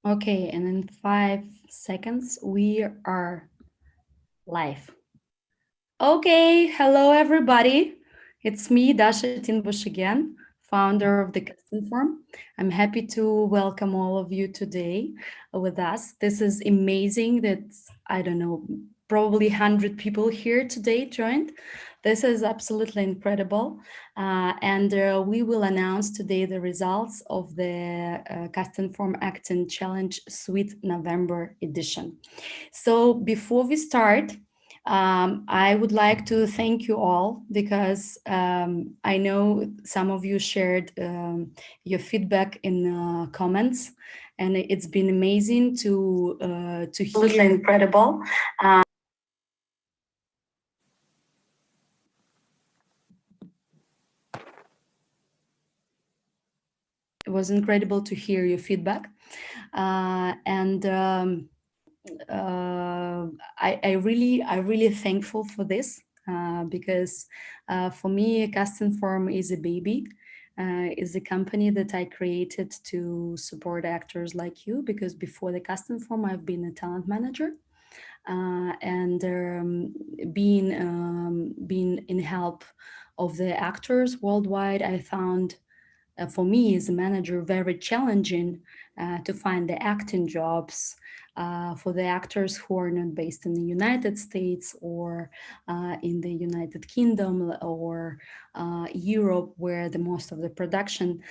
Okay, and in 5 seconds, we are live. Okay, hello everybody. It's me, Dasha Timbush again, founder of the CastingForm. I'm happy to welcome all of you today with us. This is amazing that, I don't know, probably 100 people here today joined. This is absolutely incredible. And we will announce today the results of the CastingForm Acting Challenge Suite November edition. So before we start, I would like to thank you all because I know some of you shared your feedback in comments, and it's been amazing to hear. Incredible. It was incredible to hear your feedback, and. I really thankful for this because for me, CastingForm is a baby. Is a company that I created to support actors like you because before the CastingForm, I've been a talent manager and being in help of the actors worldwide. I found for me as a manager very challenging to find the acting jobs for the actors who are not based in the United States or in the United Kingdom or Europe, where the most of the production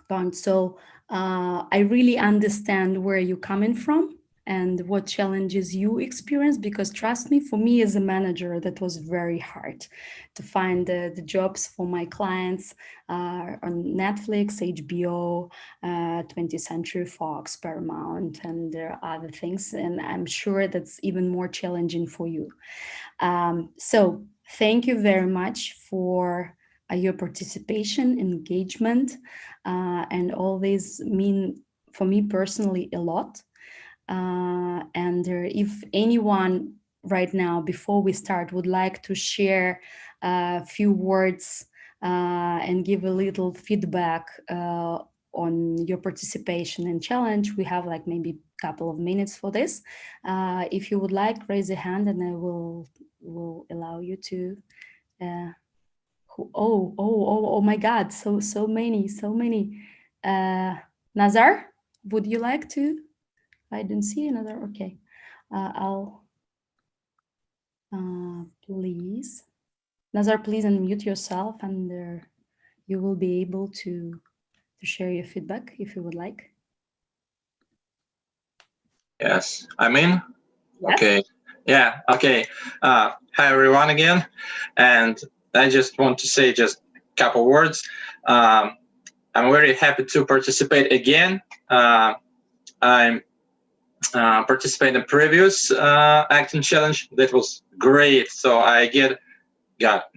found. So I really understand where you're coming from and what challenges you experience, because trust me, for me as a manager, that was very hard to find the jobs for my clients on Netflix, HBO, 20th Century Fox, Paramount, and there are other things. And I'm sure that's even more challenging for you. So thank you very much for your participation, engagement, and all these mean for me personally a lot. And if anyone right now, before we start, would like to share a few words and give a little feedback on your participation and challenge, we have like maybe a couple of minutes for this. If you would like, raise a hand and I will allow you to. Oh my God! So many. Nazar, would you like to? I didn't see another. Okay, I'll please, Nazar, please unmute yourself, and you will be able to share your feedback if you would like. Yes, I'm in. Yes. Okay. Yeah. Okay. Hi everyone again, and I just want to say just a couple words. I'm very happy to participate again. I'm participated in the previous acting challenge. That was great. So I got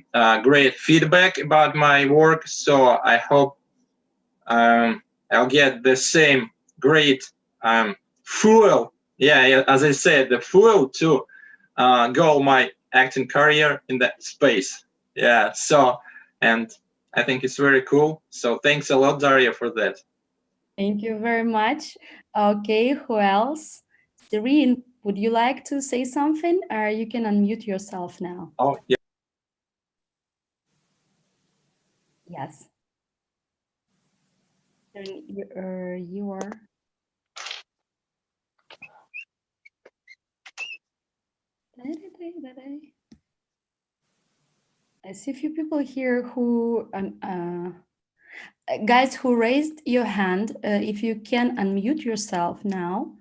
great feedback about my work. So I hope I'll get the same great fuel. Yeah, as I said, the fuel to go my acting career in that space. Yeah. So, and I think it's very cool. So thanks a lot, Daria, for that. Thank you very much. Okay, who else? Serene, would you like to say something? Or you can unmute yourself now. Oh, yeah. Yes. You are. I see a few people here who, guys who raised your hand. If you can unmute yourself now,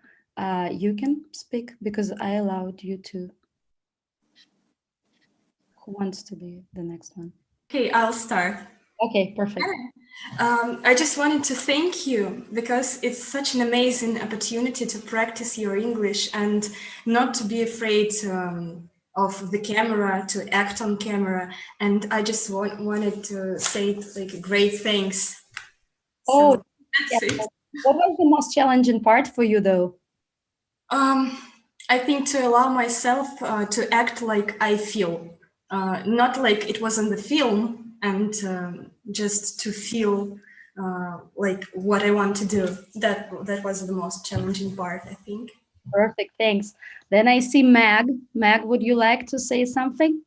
you can speak because I allowed you to. Who wants to be the next one? Okay, I'll start. Okay, perfect. I just wanted to thank you because it's such an amazing opportunity to practice your English and not to be afraid of the camera, to act on camera. And I just wanted to say like great thanks. Oh, so that's yeah. it. What was the most challenging part for you, though? I think to allow myself to act like I feel, not like it was in the film, and just to feel like what I want to do. That was the most challenging part, I think. Perfect, thanks. Then I see Mag. Mag, would you like to say something?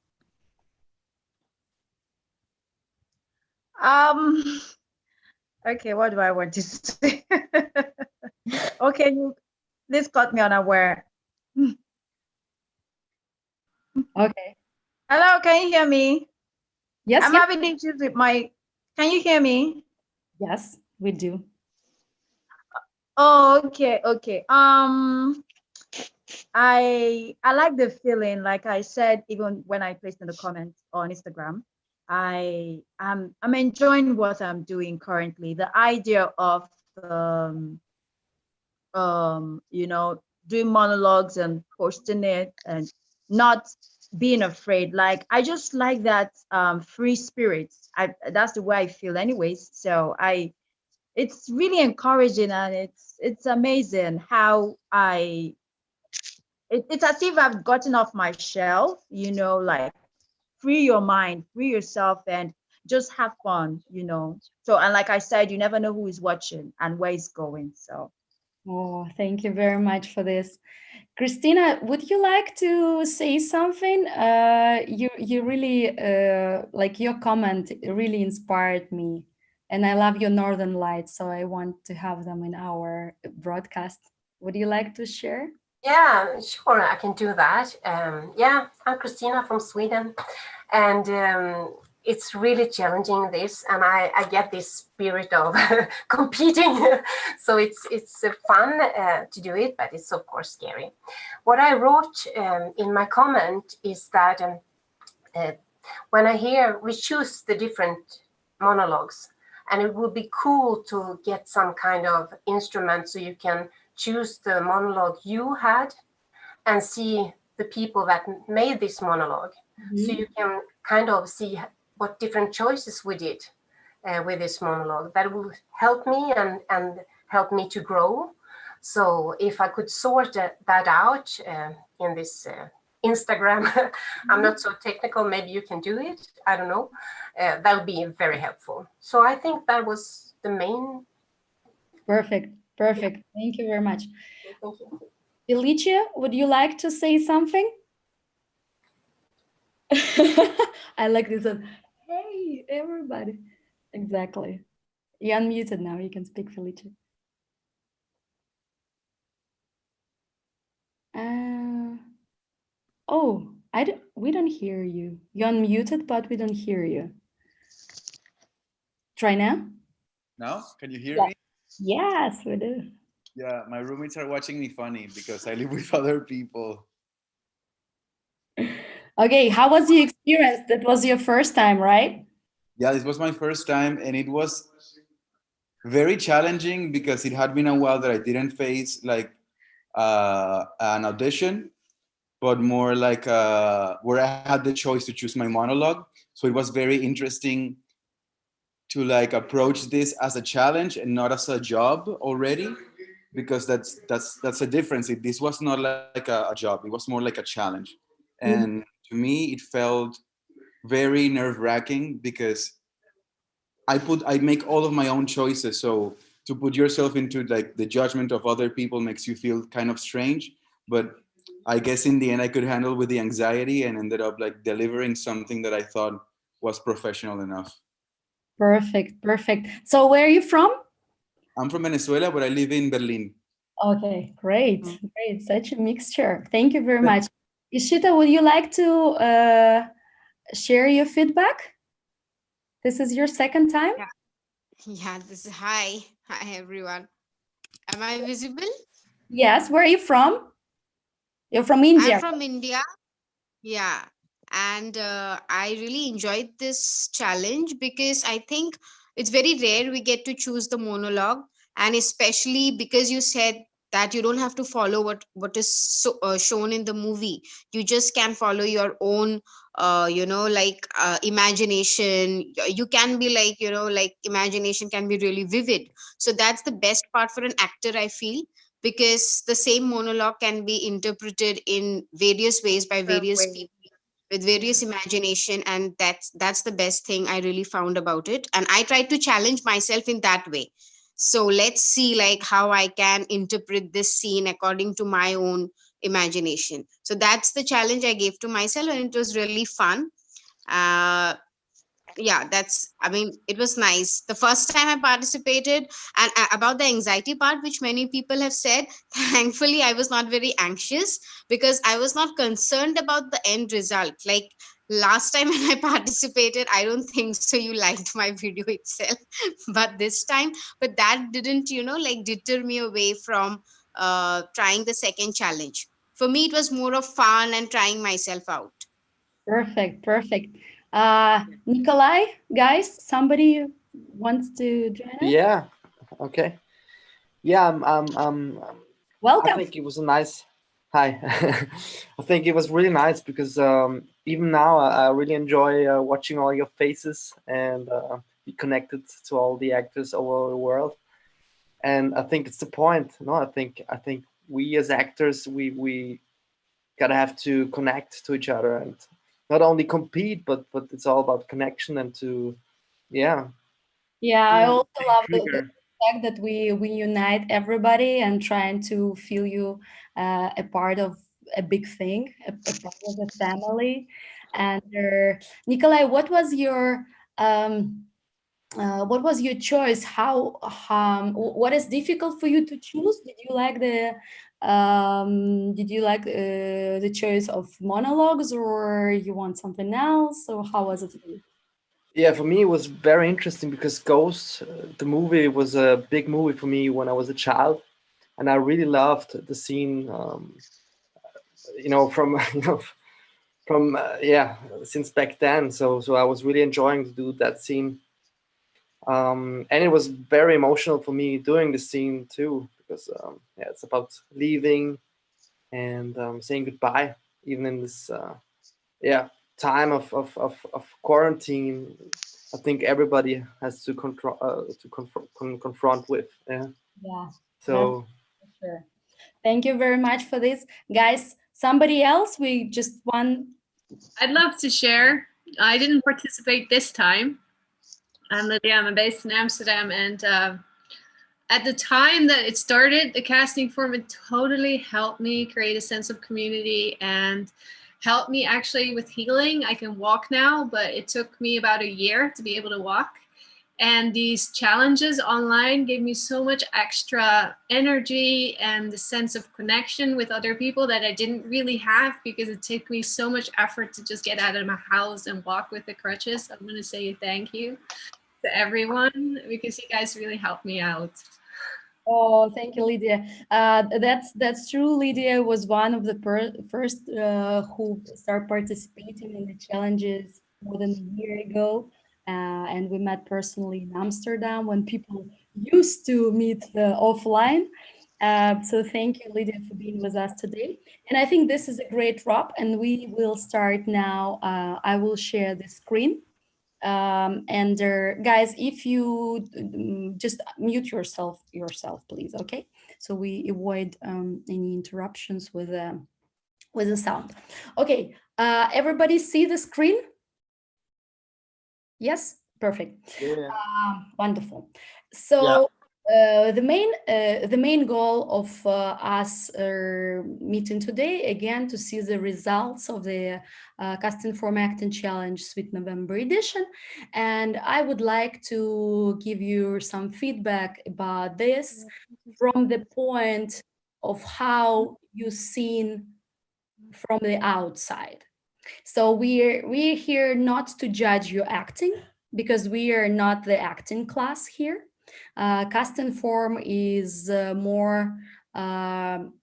Okay, what do I want to say? Okay, this caught me unaware. Okay. Hello, can you hear me? Yes, I'm yes. having issues with my. Can you hear me? Yes, we do. Oh, okay, okay. I like the feeling. Like I said, even when I placed in the comments on Instagram, I'm enjoying what I'm doing currently. The idea of doing monologues and posting it and not being afraid. Like I just like that free spirit. That's the way I feel anyways. So it's really encouraging, and it's amazing how it's as if I've gotten off my shell, like free your mind, free yourself, and just have fun. So, and like I said, you never know who is watching and where it's going. So Oh, thank you very much for this. Christina, would you like to say something? You really like your comment really inspired me, and I love your Northern Lights, so I want to have them in our broadcast. Would you like to share? Yeah, sure, I can do that. Yeah, I'm Christina from Sweden, and it's really challenging this, and I get this spirit of competing. So it's fun to do it, but it's of course scary. What I wrote in my comment is that uh, when I hear we choose the different monologues, and it would be cool to get some kind of instrument so you can choose the monologue you had and see the people that made this monologue. So you can kind of see what different choices we did with this monologue. That will help me and help me to grow. So if I could sort that out in this Instagram, I'm not so technical, maybe you can do it, I don't know. That would be very helpful. So I think that was the main. Perfect, perfect. Yeah. Thank you very much. Thank you. Felicia, would you like to say something? I like this one. Hey, everybody. Exactly. You're unmuted now. You can speak, Felicia. Oh, we don't hear you. You're unmuted, but we don't hear you. Try now. Now, can you hear me? Yes, we do. Yeah, my roommates are watching me funny because I live with other people. Okay, how was the experience? That was your first time, right? Yeah, this was my first time, and it was very challenging because it had been a while that I didn't face like an audition, but more like where I had the choice to choose my monologue. So it was very interesting to like approach this as a challenge and not as a job already, because that's a difference. This was not like a job, it was more like a challenge. And to me it felt very nerve-wracking because I make all of my own choices. So to put yourself into like the judgment of other people makes you feel kind of strange. But I guess in the end I could handle with the anxiety and ended up like delivering something that I thought was professional enough. Perfect, perfect. So where are you from? I'm from Venezuela, but I live in Berlin. Okay, great, great. Such a mixture. Thank you very much. Ishita, would you like to share your feedback? This is your second time? Yeah, hi everyone. Am I visible? Yes, where are you from? You're from India. I'm from India. Yeah. And I really enjoyed this challenge because I think it's very rare we get to choose the monologue. And especially because you said that you don't have to follow what is shown in the movie. You just can follow your own, imagination. You can be like, like imagination can be really vivid. So that's the best part for an actor, I feel, because the same monologue can be interpreted in various ways by various people. with various imagination, and that's the best thing I really found about it. And I tried to challenge myself in that way. So let's see like how I can interpret this scene according to my own imagination. So that's the challenge I gave to myself, and it was really fun. uh yeah, that's, I mean, it was nice the first time I participated. And about the anxiety part, which many people have said, thankfully I was not very anxious, because I was not concerned about the end result. Like last time when I participated, I don't think so you liked my video itself, but this time, but that didn't, like deter me away from trying the second challenge. For me it was more of fun and trying myself out. Perfect, perfect. Nikolai, guys, somebody wants to join us? Yeah. Okay. Yeah. I Welcome. think it was a nice. Hi. I think it was really nice because even now I really enjoy watching all your faces and be connected to all the actors over the world. And I think it's the point. No, I think we as actors we gotta have to connect to each other and not only compete, but it's all about connection and to yeah Yeah, I be on the also same love the trigger. fact that we unite everybody and trying to feel you a part of a big thing, a part of the family. And Nikolai, um, what was your choice? What is difficult for you to choose? Did you like the choice of monologues, or you want something else, or how was it for you? Yeah, for me it was very interesting because Ghost, the movie, was a big movie for me when I was a child, and I really loved the scene. From from yeah, since back then. So I was really enjoying to do that scene, and it was very emotional for me doing the scene too because yeah, it's about leaving and saying goodbye, even in this yeah time of quarantine. I think everybody has to confront with. Yeah. Yeah, that's So for sure. Thank you very much for this. Guys, somebody else? We just one. I'd love to share. I didn't participate this time. I'm Lydia. I'm based in Amsterdam, and at the time that it started, the casting form, it totally helped me create a sense of community and helped me actually with healing. I can walk now, but it took me about a year to be able to walk. And these challenges online gave me so much extra energy and the sense of connection with other people that I didn't really have, because it took me so much effort to just get out of my house and walk with the crutches. I'm going to say thank you to everyone because you guys really helped me out. Oh, thank you, Lydia. That's true. Lydia was one of the first who started participating in the challenges more than a year ago, and we met personally in Amsterdam when people used to meet offline. So thank you, Lydia, for being with us today. And I think this is a great wrap, and we will start now. I will share the screen. And guys, if you just mute yourself, please, okay? So we avoid any interruptions with the sound. Okay, everybody see the screen? Yes, perfect. yeah. Wonderful. So the main goal of us meeting today, again, to see the results of the CastingForm Acting Challenge Sweet November edition. And I would like to give you some feedback about this from the point of how you've seen from the outside. So we're here not to judge your acting, because we are not the acting class here. CastingForm is more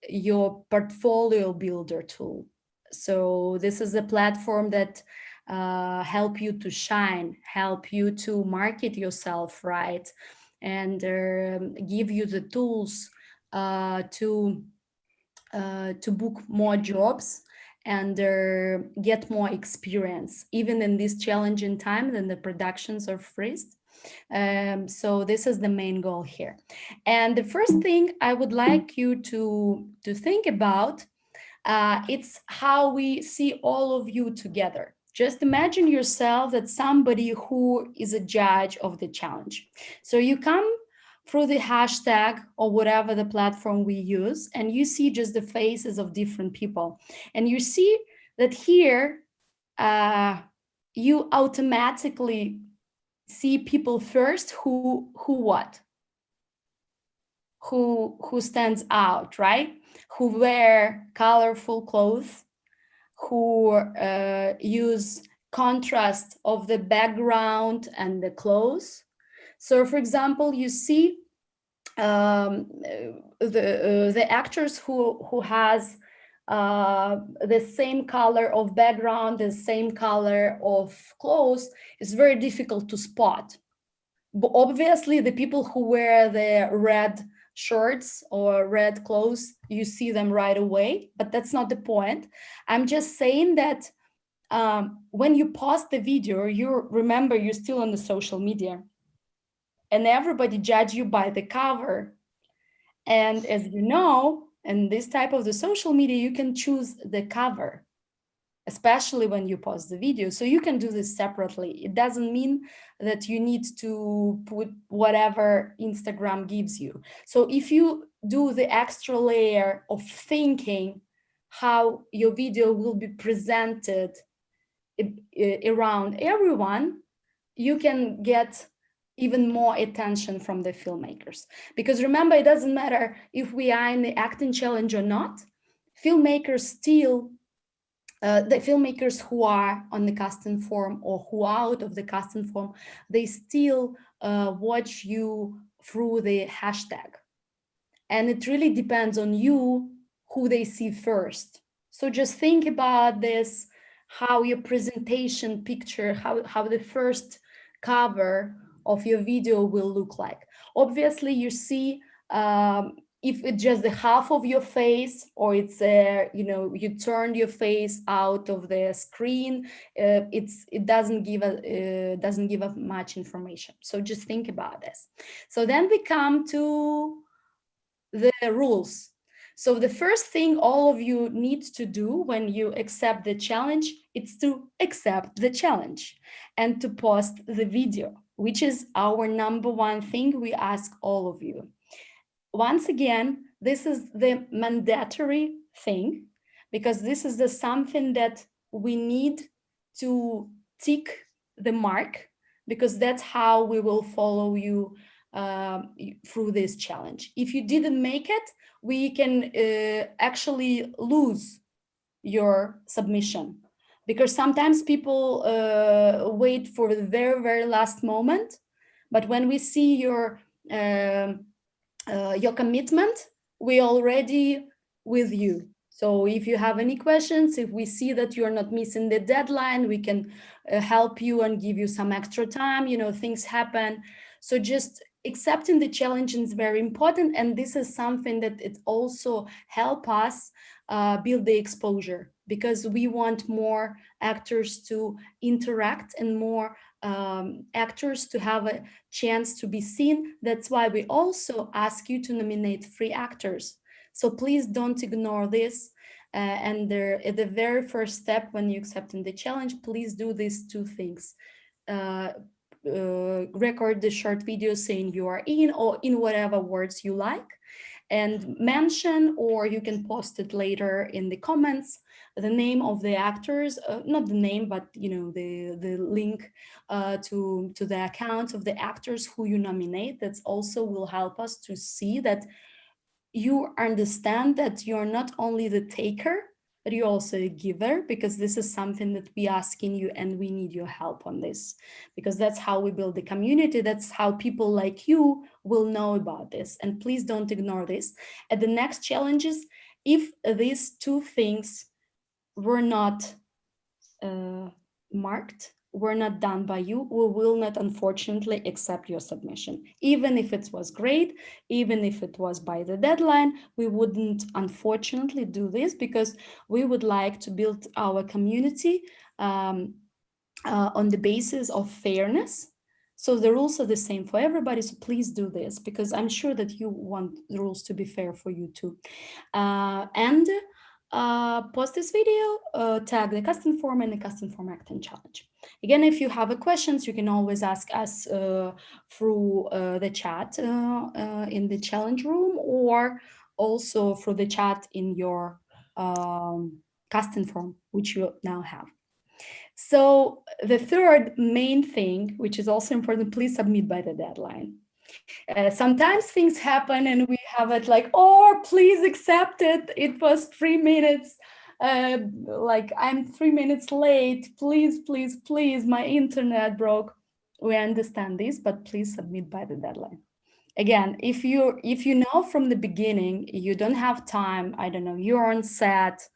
your portfolio builder tool. So this is a platform that help you to shine, help you to market yourself right, and give you the tools to book more jobs and get more experience, even in this challenging time when the productions are freezed. So this is the main goal here. And the first thing I would like you to think about, it's how we see all of you together. Just imagine yourself that somebody who is a judge of the challenge. So you come through the hashtag or whatever the platform we use, and you see just the faces of different people. And you see that here, you automatically see people first who what? Who stands out, right? Who wear colorful clothes, who use contrast of the background and the clothes. So for example, you see the actors who has the same color of background, the same color of clothes, is very difficult to spot. But obviously the people who wear the red shirts or red clothes, you see them right away, but that's not the point. I'm just saying that when you post the video, you remember you're still on the social media and everybody judge you by the cover. And as you know, in this type of the social media, you can choose the cover, especially when you post the video. So you can do this separately. It doesn't mean that you need to put whatever Instagram gives you. So if you do the extra layer of thinking how your video will be presented around everyone, you can get even more attention from the filmmakers. Because remember, it doesn't matter if we are in the acting challenge or not, filmmakers still, the filmmakers who are on the CastingForm or who are out of the CastingForm, they still watch you through the hashtag. And it really depends on you who they see first. So just think about this, how your presentation picture, how the first cover of your video will look like. Obviously, you see if it's just the half of your face, or it's you turned your face out of the screen, it doesn't give us much information. So just think about this. So then we come to the rules. So the first thing all of you need to do when you accept the challenge is to accept the challenge and to post the video, which is our number one thing we ask all of you. Once again, this is the mandatory thing, because this is the something that we need to tick the mark, because that's how we will follow you through this challenge. If you didn't make it, we can actually lose your submission, because sometimes people wait for the very, very last moment. But when we see your commitment, we already with you. So if you have any questions, if we see that you're not missing the deadline, we can help you and give you some extra time. Things happen. So just accepting the challenge is very important. And this is something that it also help us build the exposure, because we want more actors to interact and more actors to have a chance to be seen. That's why we also ask you to nominate 3 actors. So please don't ignore this. And at the very first step when you accepting the challenge, please do these 2 things. Record the short video saying you are in, or in whatever words you like, and mention, or you can post it later in the comments, the name of the actors, not the name, but the link to the accounts of the actors who you nominate. That's also will help us to see that you understand that you're not only the taker, but you're also a giver, because this is something that we asking you and we need your help on this, because that's how we build the community. That's how people like you will know about this. And please don't ignore this. At the next challenges, if these 2 things were not marked, were not done by you, we will not unfortunately accept your submission. Even if it was great, even if it was by the deadline, we wouldn't unfortunately do this, because we would like to build our community on the basis of fairness. So the rules are the same for everybody. So please do this, because I'm sure that you want the rules to be fair for you too. And post this video, tag the CastingForm and the CastingForm Acting Challenge. Again, if you have questions, you can always ask us through the chat in the challenge room, or also through the chat in your CastingForm, which you now have. So the third main thing, which is also important, please submit by the deadline. Sometimes things happen and we have it like, oh, please accept it. It was 3 minutes. Like I'm 3 minutes late. Please, please, please, my internet broke. We understand this, but please submit by the deadline. Again, if you know from the beginning you don't have time, I don't know, you're on set,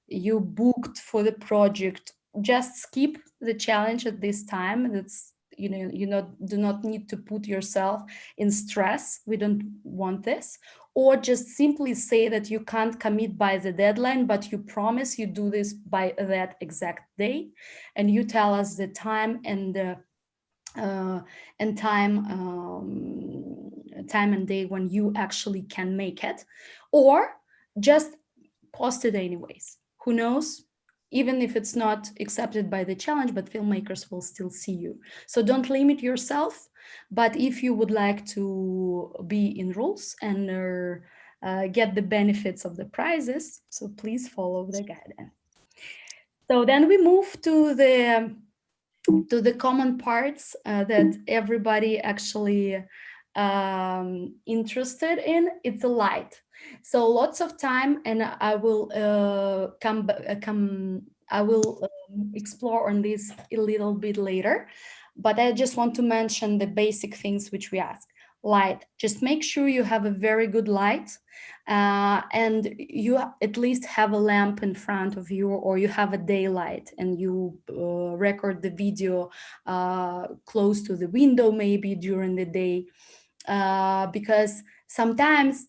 you booked for the project, just skip the challenge at this time. That's, do not need to put yourself in stress. We don't want this. Or just simply say that you can't commit by the deadline, but you promise you do this by that exact day, and you tell us the time and the time and day when you actually can make it, or just post it anyways. Who knows? Even if it's not accepted by the challenge, but filmmakers will still see you. So don't limit yourself. But if you would like to be in rules and get the benefits of the prizes, so please follow the guidance. So then we move to the common parts that everybody actually interested in. It's a light. So lots of time, and I will explore on this a little bit later, but I just want to mention the basic things which we ask. Light, just make sure you have a very good light, and you at least have a lamp in front of you, or you have a daylight and you record the video close to the window, maybe during the day, because sometimes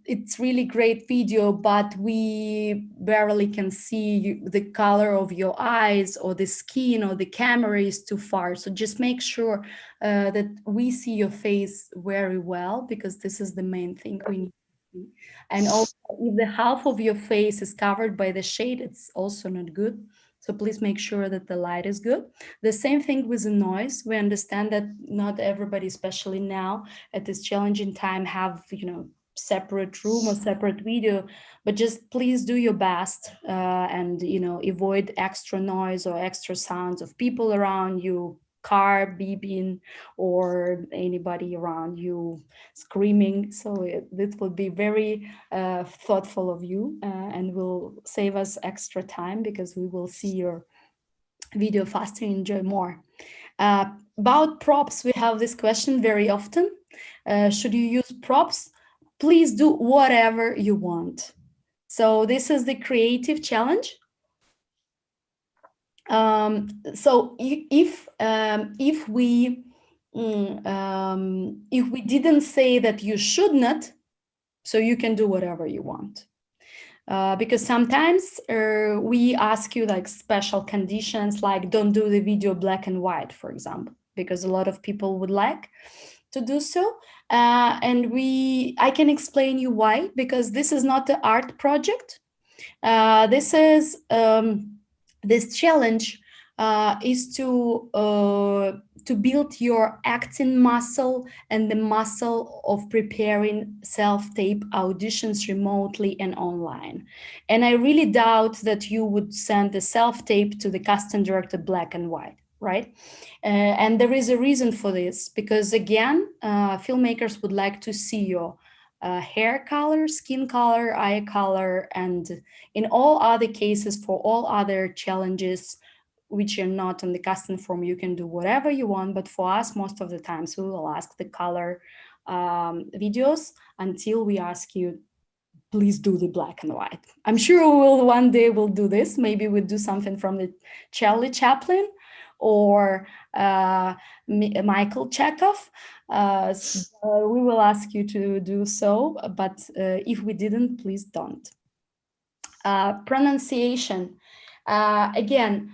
it's really great video, but we barely can see the color of your eyes or the skin, or the camera is too far. So just make sure that we see your face very well, because this is the main thing we need to see. And also, if the half of your face is covered by the shade, it's also not good. So please make sure that the light is good. The same thing with the noise. We understand that not everybody, especially now at this challenging time, have, separate room or separate video, but just please do your best and avoid extra noise or extra sounds of people around you, car beeping, or anybody around you screaming. So this will be very thoughtful of you and will save us extra time, because we will see your video faster and enjoy more. About props, we have this question very often. Should you use props? Please do whatever you want. So this is the creative challenge. So if we didn't say that you should not, so you can do whatever you want. Because sometimes we ask you like special conditions, like don't do the video black and white, for example, because a lot of people would like to do so. And I can explain you why, because this is not the art project. This is this challenge is to build your acting muscle and the muscle of preparing self-tape auditions remotely and online. And I really doubt that you would send the self-tape to the casting director black and white, right? And there is a reason for this, because again, filmmakers would like to see your hair color, skin color, eye color, and in all other cases, for all other challenges which are not on the CastingForm, you can do whatever you want. But for us, most of the times, we will ask the color videos until we ask you, please do the black and white. I'm sure we will one day we'll do this. Maybe we'll do something from the Charlie Chaplin or Michael Chekhov. We will ask you to do so, but if we didn't, please don't. Pronunciation. Again,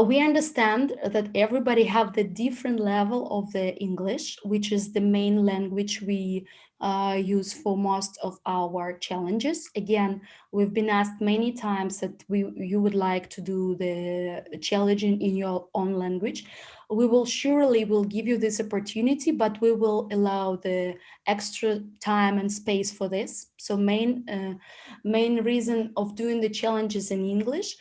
we understand that everybody have the different level of the English, which is the main language we use for most of our challenges. Again, we've been asked many times that you would like to do the challenge in your own language. We will surely will give you this opportunity, but we will allow the extra time and space for this. So main reason of doing the challenges in English,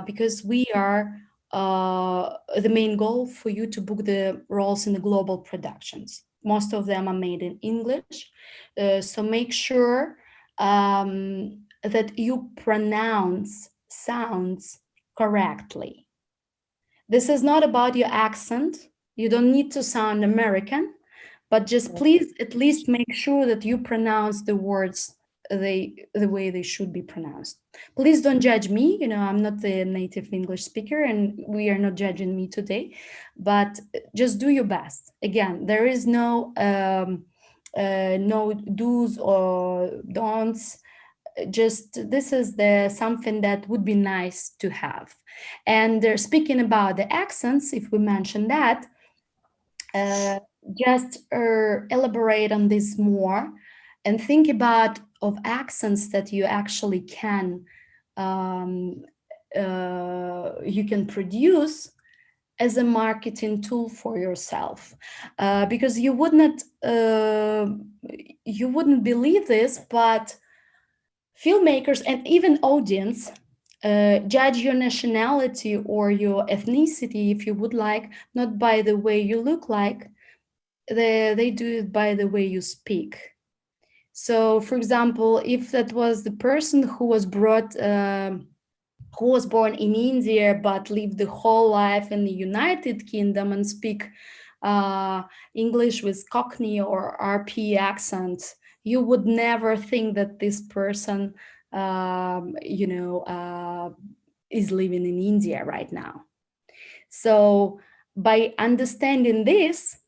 because we are the main goal for you to book the roles in the global productions. Most of them are made in English. So make sure that you pronounce sounds correctly. This is not about your accent. You don't need to sound American, but just please at least make sure that you pronounce the words the way they should be pronounced. Please don't judge me. I'm not the native English speaker, and we are not judging me today, but just do your best. Again, there is no do's or don'ts. Just this is something that would be nice to have. And speaking about the accents, if we mention that, just elaborate on this more and think about of accents that you actually can produce as a marketing tool for yourself, because you wouldn't believe this, but filmmakers and even audience judge your nationality or your ethnicity, if you would like, not by the way you look like. They do it by the way you speak. So, for example, if that was the person who was born in India but lived the whole life in the United Kingdom and speak English with Cockney or RP accent, you would never think that this person, is living in India right now. So by understanding this,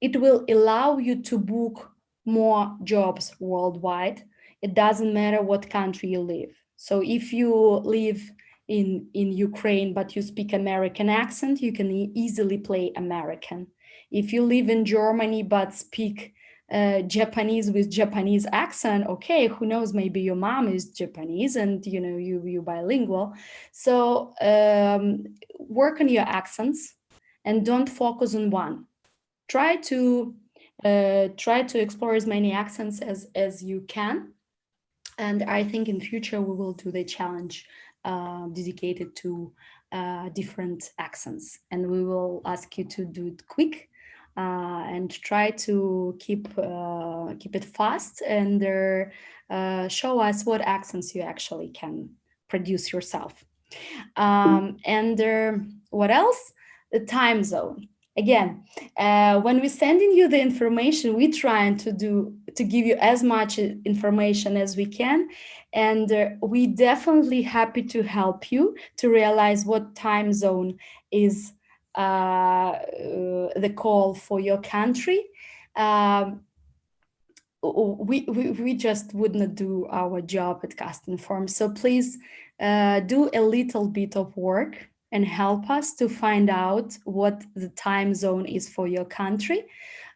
it will allow you to book more jobs worldwide. It doesn't matter what country you live. So if you live in Ukraine, but you speak American accent, you can easily play American. If you live in Germany, but speak Japanese with Japanese accent, okay, who knows, maybe your mom is Japanese and you bilingual. So work on your accents and don't focus on one. Try to explore as many accents as you can. And I think in future we will do the challenge dedicated to different accents, and we will ask you to do it quick and try to keep it fast and show us what accents you actually can produce yourself. And what else? The time zone. Again, when we're sending you the information, we're trying to give you as much information as we can. And we definitely happy to help you to realize what time zone is the call for your country. We just would not do our job at CastingForm. So please do a little bit of work and help us to find out what the time zone is for your country.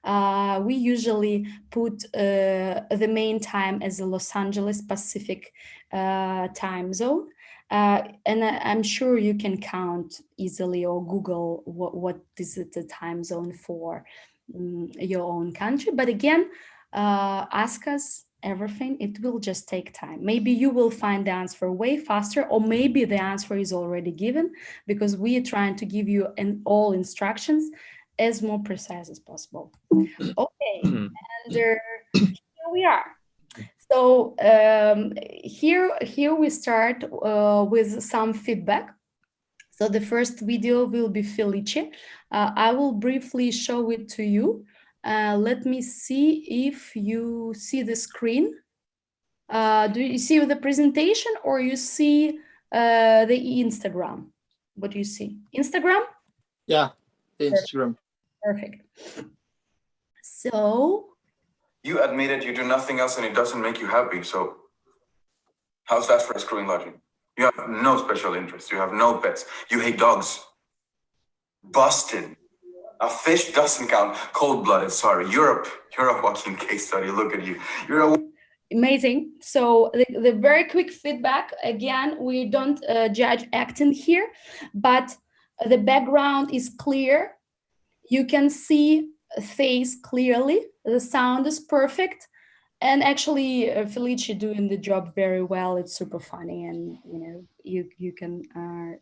We usually put the main time as a Los Angeles Pacific time zone. And I'm sure you can count easily or Google what is the time zone for your own country. But again, ask us everything. It will just take time. Maybe you will find the answer way faster, or maybe the answer is already given, because we are trying to give you all instructions as more precise as possible. Okay, and here we are. So here we start with some feedback. So the first video will be Felice. I will briefly show it to you. Let me see if you see the screen. Do you see the presentation, or you see the Instagram? What do you see? Instagram? Yeah, the Instagram. Perfect. So you admitted you do nothing else and it doesn't make you happy. So how's that for a screwing logic? You have no special interest. You have no pets. You hate dogs. Busted. A fish doesn't count. Cold-blooded, sorry. You're a walking case study. Look at you. You're a... Amazing. So the very quick feedback, again, we don't judge acting here, but the background is clear. You can see a face clearly. The sound is perfect. And actually, Felice doing the job very well. It's super funny, and you can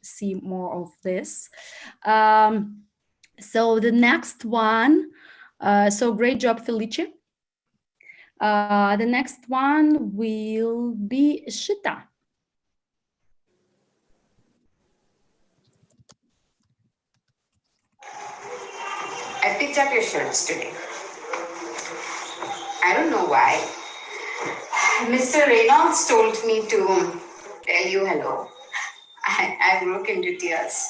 see more of this. So the next one, so great job, Felice. The next one will be Shita. I picked up your shirts today. I don't know why. Mr. Reynolds told me to tell you hello. I broke into tears.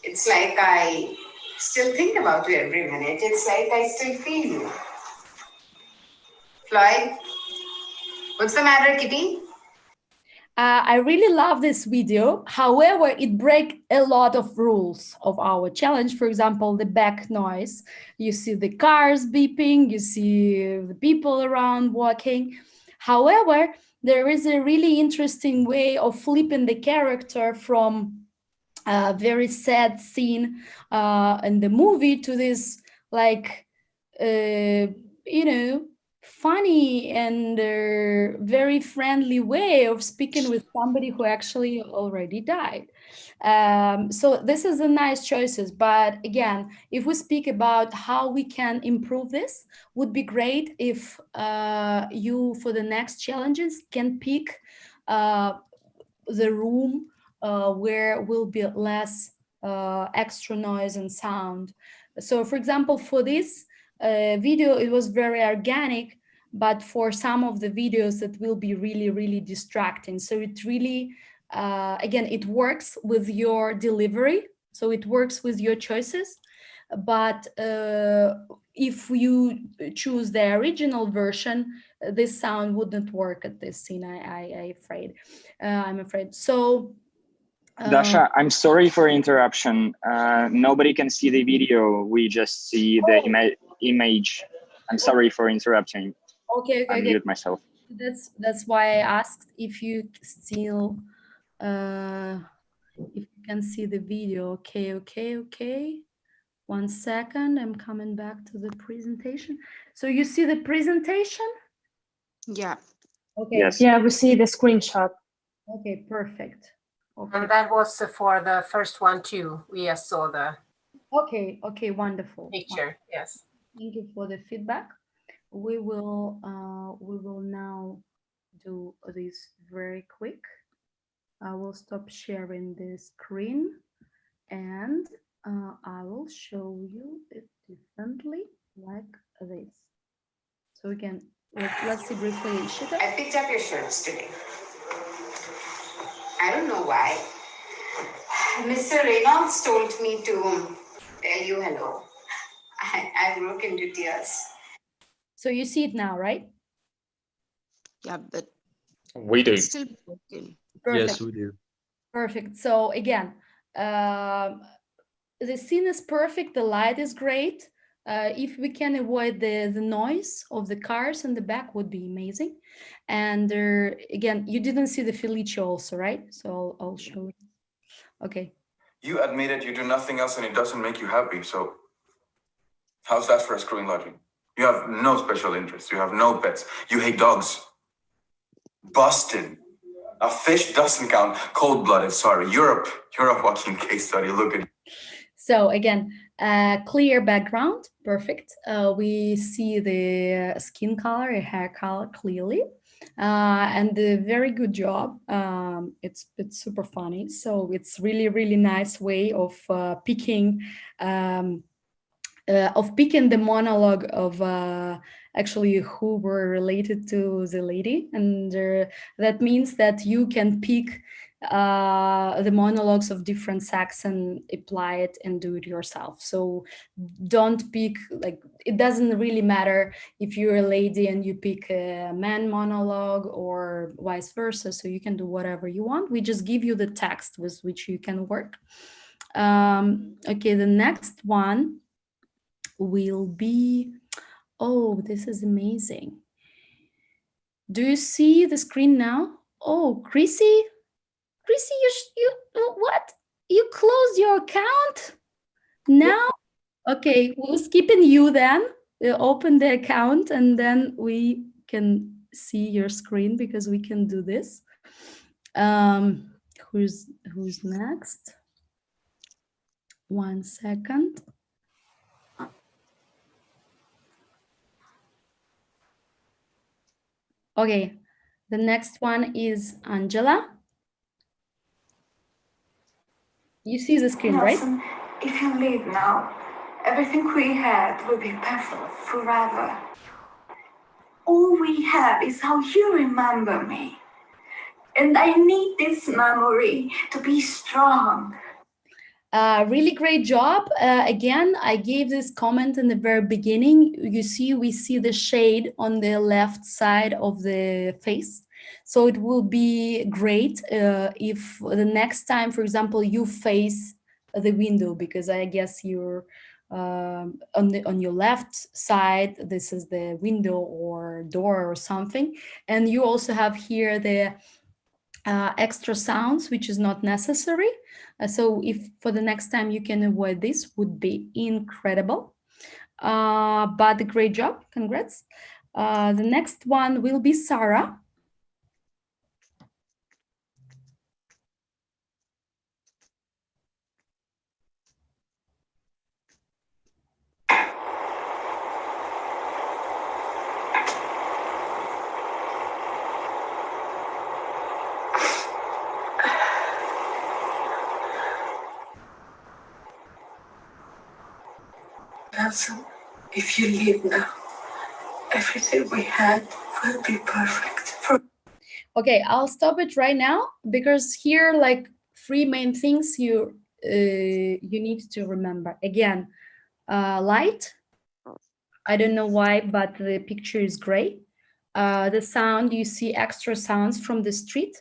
It's like I still think about you every minute. It's like I still feel you. Floyd, what's the matter, Kitty? I really love this video. However, it breaks a lot of rules of our challenge. For example, the back noise. You see the cars beeping, you see the people around walking. However, there is a really interesting way of flipping the character from a very sad scene in the movie to this, like, funny and very friendly way of speaking with somebody who actually already died. So this is a nice choices. But again, if we speak about how we can improve this, would be great if you, for the next challenges, can pick the room where will be less extra noise and sound. So for example, for this video, it was very organic, but for some of the videos that will be really, really distracting. So it really, again, it works with your delivery. So it works with your choices. But if you choose the original version, this sound wouldn't work at this scene, I'm afraid. So Dasha, I'm sorry for interruption. Nobody can see the video. We just see the image. I'm sorry for interrupting. Okay. I mute myself. That's why I asked if you still, if you can see the video. Okay. 1 second, I'm coming back to the presentation. So you see the presentation? Yeah. Okay. Yes. Yeah, we see the screenshot. Okay, perfect. Okay. And that was for the first one too. We just saw the Okay, wonderful. picture. Yes. Thank you for the feedback. We will now do this very quick. I will stop sharing the screen and I will show you it differently like this. So again, let's see briefly. Shita? I picked up your shirts today. I don't know why. Mr. Reynolds told me to tell you hello. I broke into tears. So you see it now, right? Yeah, but We do. it's still broken. Perfect. Yes, we do. Perfect. So again, the scene is perfect. The light is great. If we can avoid the noise of the cars in the back would be amazing. And again, you didn't see the Felice also, right? So I'll show it. Okay. You admitted you do nothing else and it doesn't make you happy, so how's that for a screwing logic? You have no special interests. You have no pets. You hate dogs. Busted. A fish doesn't count. Cold-blooded, sorry. You're a walking case study. Look at you. So again, clear background, perfect. We see the skin color, hair color clearly, and a very good job. It's super funny. So it's really nice way of picking the monologue of actually who were related to the lady, and that means that you can pick the monologues of different sex and apply it and do it yourself. So don't pick, like, it doesn't really matter if you're a lady and you pick a man monologue or vice versa. So you can do whatever you want. We just give you the text with which you can work. Okay, the next one will be, oh, this is amazing. Do you see the screen now? Oh, Chrissy, what? You closed your account now? Okay, we'll skip in you then. We'll open the account and then we can see your screen because we can do this. Who's next? 1 second. Okay, the next one is Angela. You see the screen, Nelson, right? if you leave now, everything we had will be perfect forever. All we have is how you remember me. And I need this memory to be strong. Really great job. Again, I gave this comment in the very beginning. You see, we see the shade on the left side of the face. So it will be great if the next time, for example, you face the window, because I guess you're on your left side, this is the window or door or something. And you also have here the extra sounds, which is not necessary. So if for the next time you can avoid this, would be incredible. But a great job, congrats. The next one will be Sarah. Nelson, if you leave now, everything we had will be perfect. Okay, I'll stop it right now because here, like 3 main things you need to remember. Again, light. I don't know why, but the picture is gray. The sound, you see extra sounds from the street,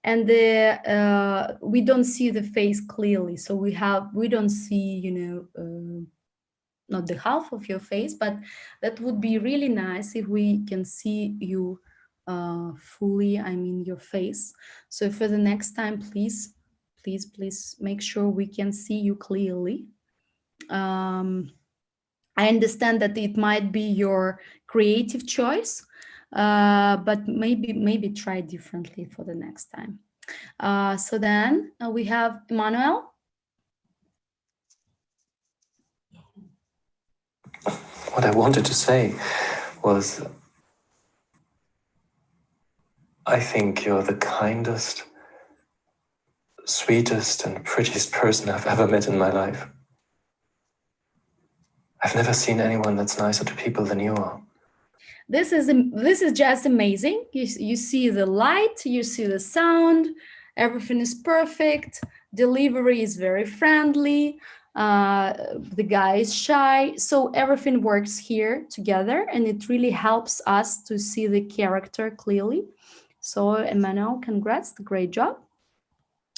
and the we don't see the face clearly. So we don't see, not the half of your face, but that would be really nice if we can see you fully, I mean your face. So for the next time, please make sure we can see you clearly. I understand that it might be your creative choice, but maybe try differently for the next time. So then we have Emmanuel. What I wanted to say was, I think you're the kindest, sweetest, and prettiest person I've ever met in my life. I've never seen anyone that's nicer to people than you are. This is just amazing. You see the light, you see the sound, everything is perfect. Delivery is very friendly. The guy is shy, so everything works here together, and it really helps us to see the character clearly. So Emmanuel, congrats, great job.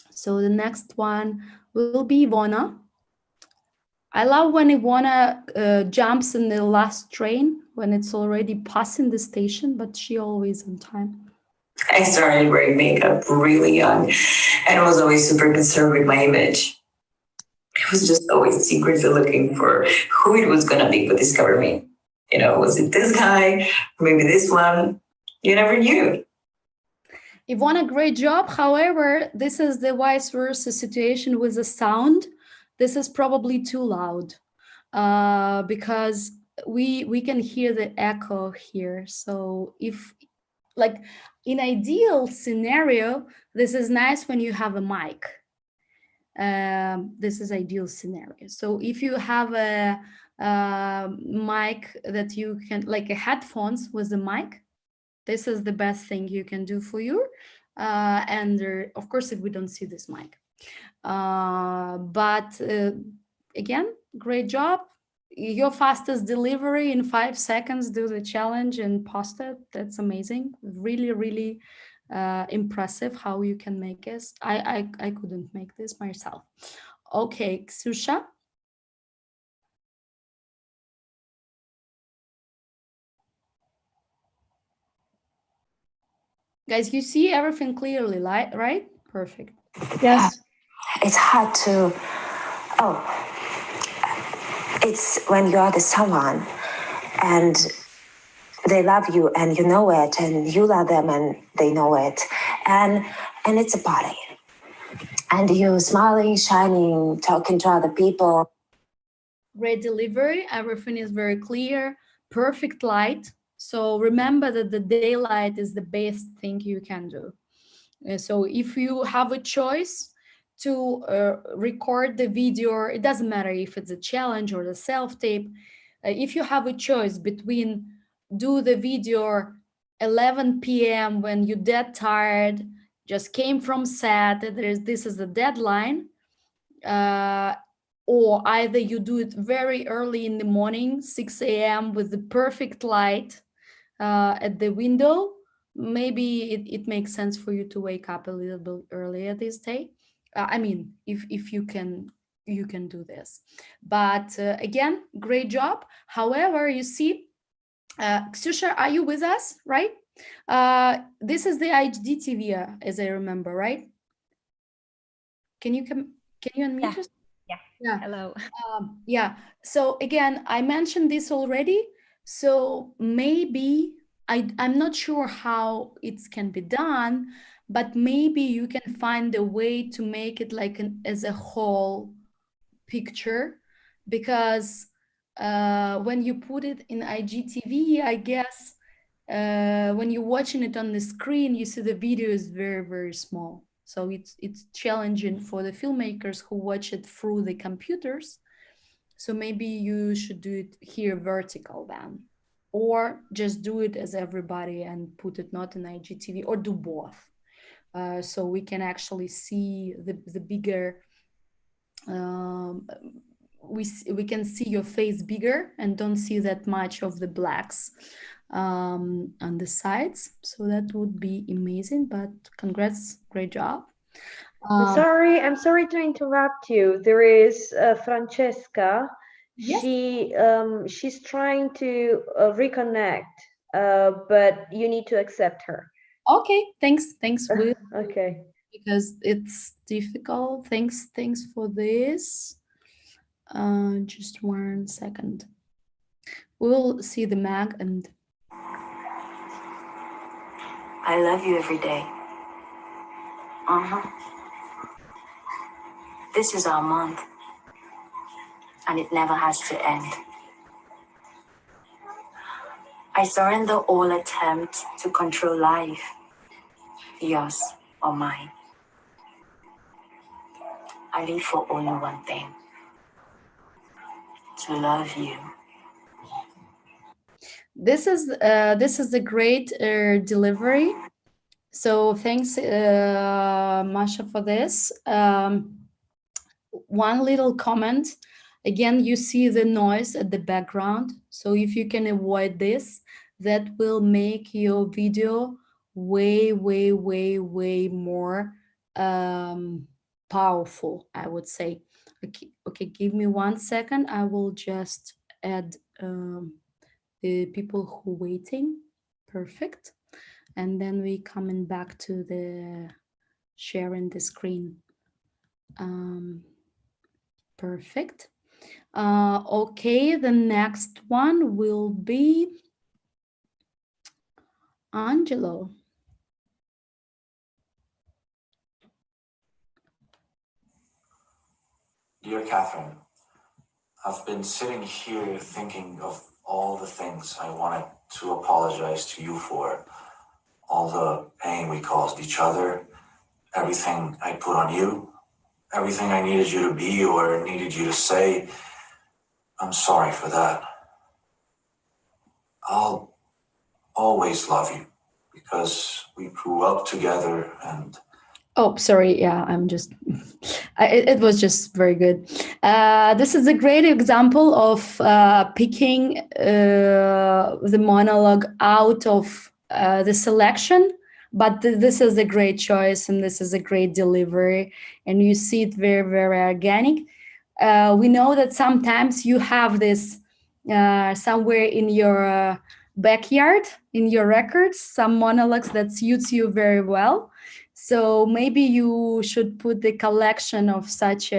So the next one will be Ivona. I love when Ivona jumps in the last train when it's already passing the station, but she always on time. I started wearing makeup really young and was always super concerned with my image. I was just always secretly looking for who it was going to be who discovered me. Was it this guy? Maybe this one? You never knew. Ivona, great job. However, this is the vice versa situation with the sound. This is probably too loud because we can hear the echo here. So if, like, in ideal scenario, this is nice when you have a mic. This is ideal scenario. So if you have a mic that you can, like a headphones with the mic, this is the best thing you can do for you. And of course, if we don't see this mic. But again, great job. Your fastest delivery in 5 seconds, do the challenge and post it. That's amazing. Really, really impressive how you can make this. I couldn't make this myself. Okay, Ksusha. Guys, you see everything clearly, right? Perfect. Yes. It's hard to, it's when you are the someone and they love you and you know it, and you love them and they know it, and it's a party. And you smiling, shining, talking to other people. Great delivery, everything is very clear, perfect light. So remember that the daylight is the best thing you can do. So if you have a choice to record the video, it doesn't matter if it's a challenge or a self-tape. If you have a choice between do the video 11 p.m. when you're dead tired, just came from set, this is the deadline, or either you do it very early in the morning, 6 a.m. with the perfect light at the window, maybe it makes sense for you to wake up a little bit earlier this day. I mean, if you can do this. But again, great job. However, you see, Ksusha, are you with us, right? This is the IGTV, as I remember, right? Can you unmute yourself? Yeah. Hello. Yeah. So again, I mentioned this already. So maybe I'm not sure how it can be done, but maybe you can find a way to make it like as a whole picture, because when you put it in IGTV, I guess when you're watching it on the screen, you see the video is very, very small. So it's challenging for the filmmakers who watch it through the computers. So maybe you should do it here vertical then, or just do it as everybody and put it not in IGTV, or do both. So we can actually see the bigger, we can see your face bigger and don't see that much of the blacks on the sides. So that would be amazing, but congrats, great job. I'm sorry to interrupt you. There is Francesca. Yes. She's trying to reconnect, but you need to accept her. Okay, thanks. Okay. Because it's difficult. Thanks for this. Just 1 second. We'll see the mag and I love you every day. This is our month, and it never has to end. I surrender all attempt to control life, yours or mine. I live for only one thing: to love you. this is a great delivery. So thanks, Masha, for this. One little comment. Again, you see the noise at the background. So if you can avoid this, that will make your video way more powerful, I would say. Okay, give me 1 second. I will just add the people who waiting. Perfect. And then we coming back to the sharing the screen. Perfect. Okay, the next one will be Angelo. Dear Catherine, I've been sitting here thinking of all the things I wanted to apologize to you for, all the pain we caused each other, everything I put on you, everything I needed you to be or needed you to say. I'm sorry for that. I'll always love you because we grew up together and... Oh, sorry. Yeah, I'm just, it was just very good. This is a great example of picking the monologue out of the selection but this is a great choice, and this is a great delivery, and you see it very, very organic. We know that sometimes you have this somewhere in your backyard, in your records, some monologues that suits you very well. So maybe you should put the collection of such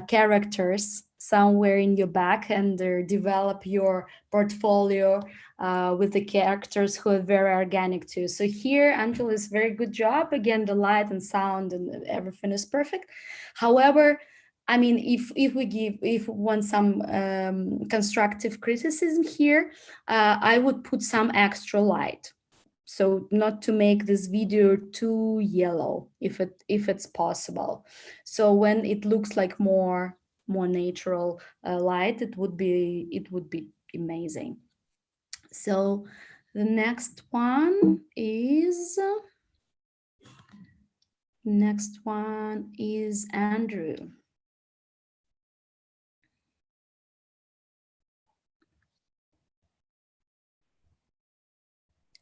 characters somewhere in your back and develop your portfolio with the characters who are very organic too. So here, Angela's very good job. Again, the light and sound and everything is perfect. However, I mean, if we want some constructive criticism here, I would put some extra light. So not to make this video too yellow, if it's possible. So when it looks like more natural light, it would be amazing. So the next one is Andrew.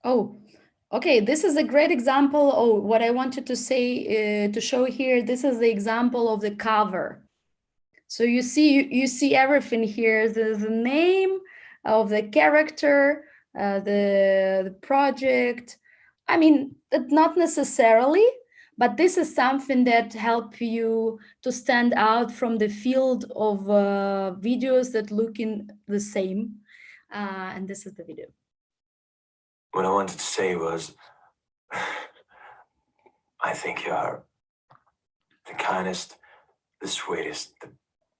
Oh, okay, this is a great example. Oh, what I wanted to say, to show here, this is the example of the cover. So you see everything here. There's the name of the character, the project. I mean, not necessarily, but this is something that help you to stand out from the field of videos that look in the same. And this is the video. What I wanted to say was, I think you are the kindest, the sweetest, the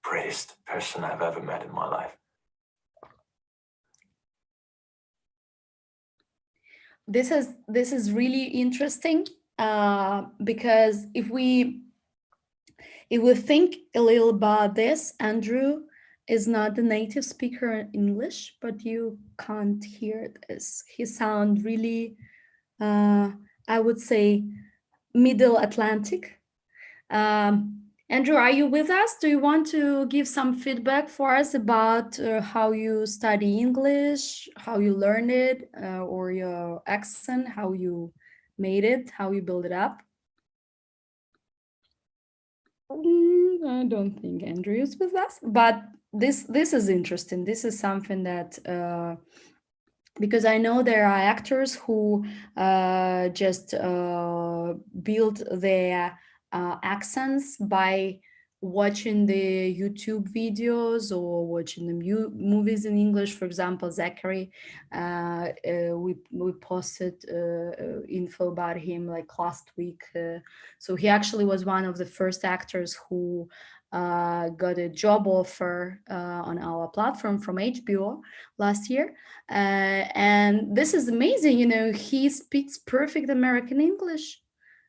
prettiest person I've ever met in my life. This is really interesting because if we think a little about this, Andrew is not a native speaker in English, but you can't hear this. He sounds really, I would say, Middle Atlantic. Andrew, are you with us? Do you want to give some feedback for us about how you study English, how you learned it, or your accent, how you made it, how you build it up? I don't think Andrew is with us, but this is interesting. This is something that because I know there are actors who just build their accents by watching the YouTube videos or watching the movies in English. For example, Zachary, we posted info about him like last week. So he actually was one of the first actors who got a job offer on our platform from HBO last year. And this is amazing, you know, he speaks perfect American English.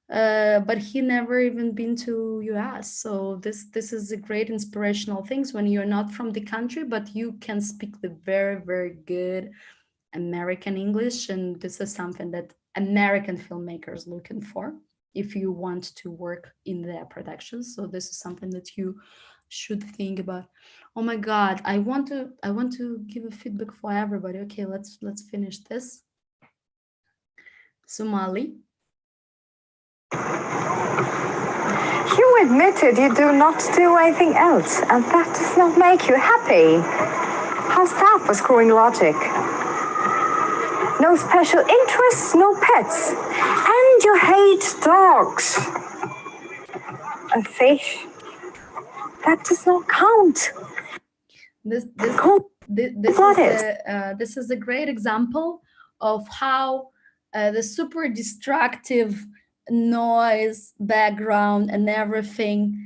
But he never even been to US. So this is a great inspirational things when you're not from the country, but you can speak the very, very good American English. And this is something that American filmmakers looking for if you want to work in their productions. So this is something that you should think about. Oh my God, I want to give a feedback for everybody. Okay, let's finish this. Somali. You admitted you do not do anything else, and that does not make you happy. How's that for screwing logic? No special interests, no pets, and you hate dogs. A fish? That does not count. This is a great example of how the super destructive noise, background, and everything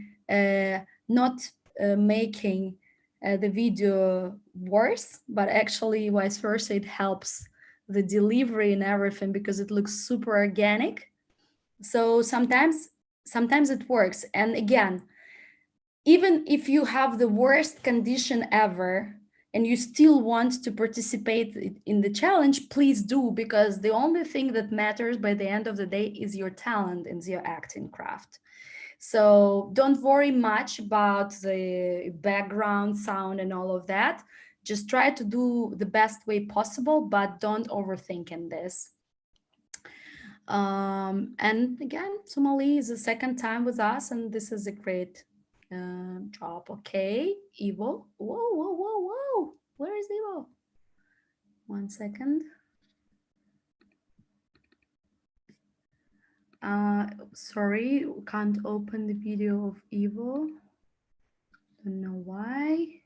not making the video worse, but actually vice versa, it helps the delivery and everything because it looks super organic. So sometimes it works. And again, even if you have the worst condition ever and you still want to participate in the challenge, please do, because the only thing that matters by the end of the day is your talent and your acting craft. So don't worry much about the background sound and all of that. Just try to do the best way possible, but don't overthink in this. And again, Somali is the second time with us, and this is a great job. Okay, Ivo. Whoa, whoa, whoa, whoa. Where is Ivo? 1 second. Sorry, can't open the video of Ivo. Don't know why.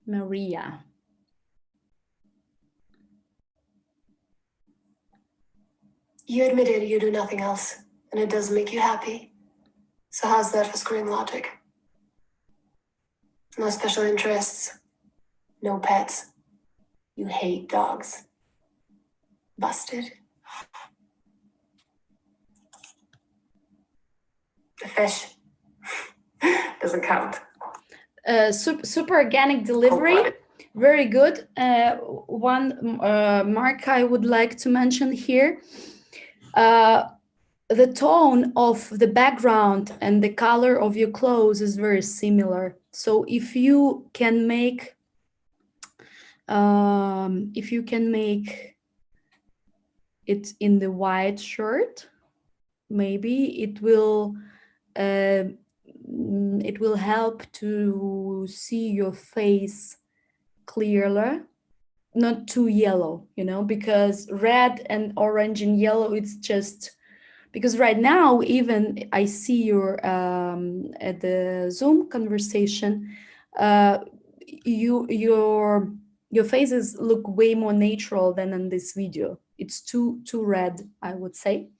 Maria. You admitted you do nothing else, and it doesn't make you happy. So how's that for screen logic? No special interests, no pets. You hate dogs. Busted. The fish doesn't count. Super organic delivery, very good. One mark I would like to mention here, the tone of the background and the color of your clothes is very similar. So if you can make it in the white shirt, maybe it will help to see your face clearer, not too yellow, you know, because red and orange and yellow, it's just because right now, even I see your at the Zoom conversation, your faces look way more natural than in this video. It's too red, I would say,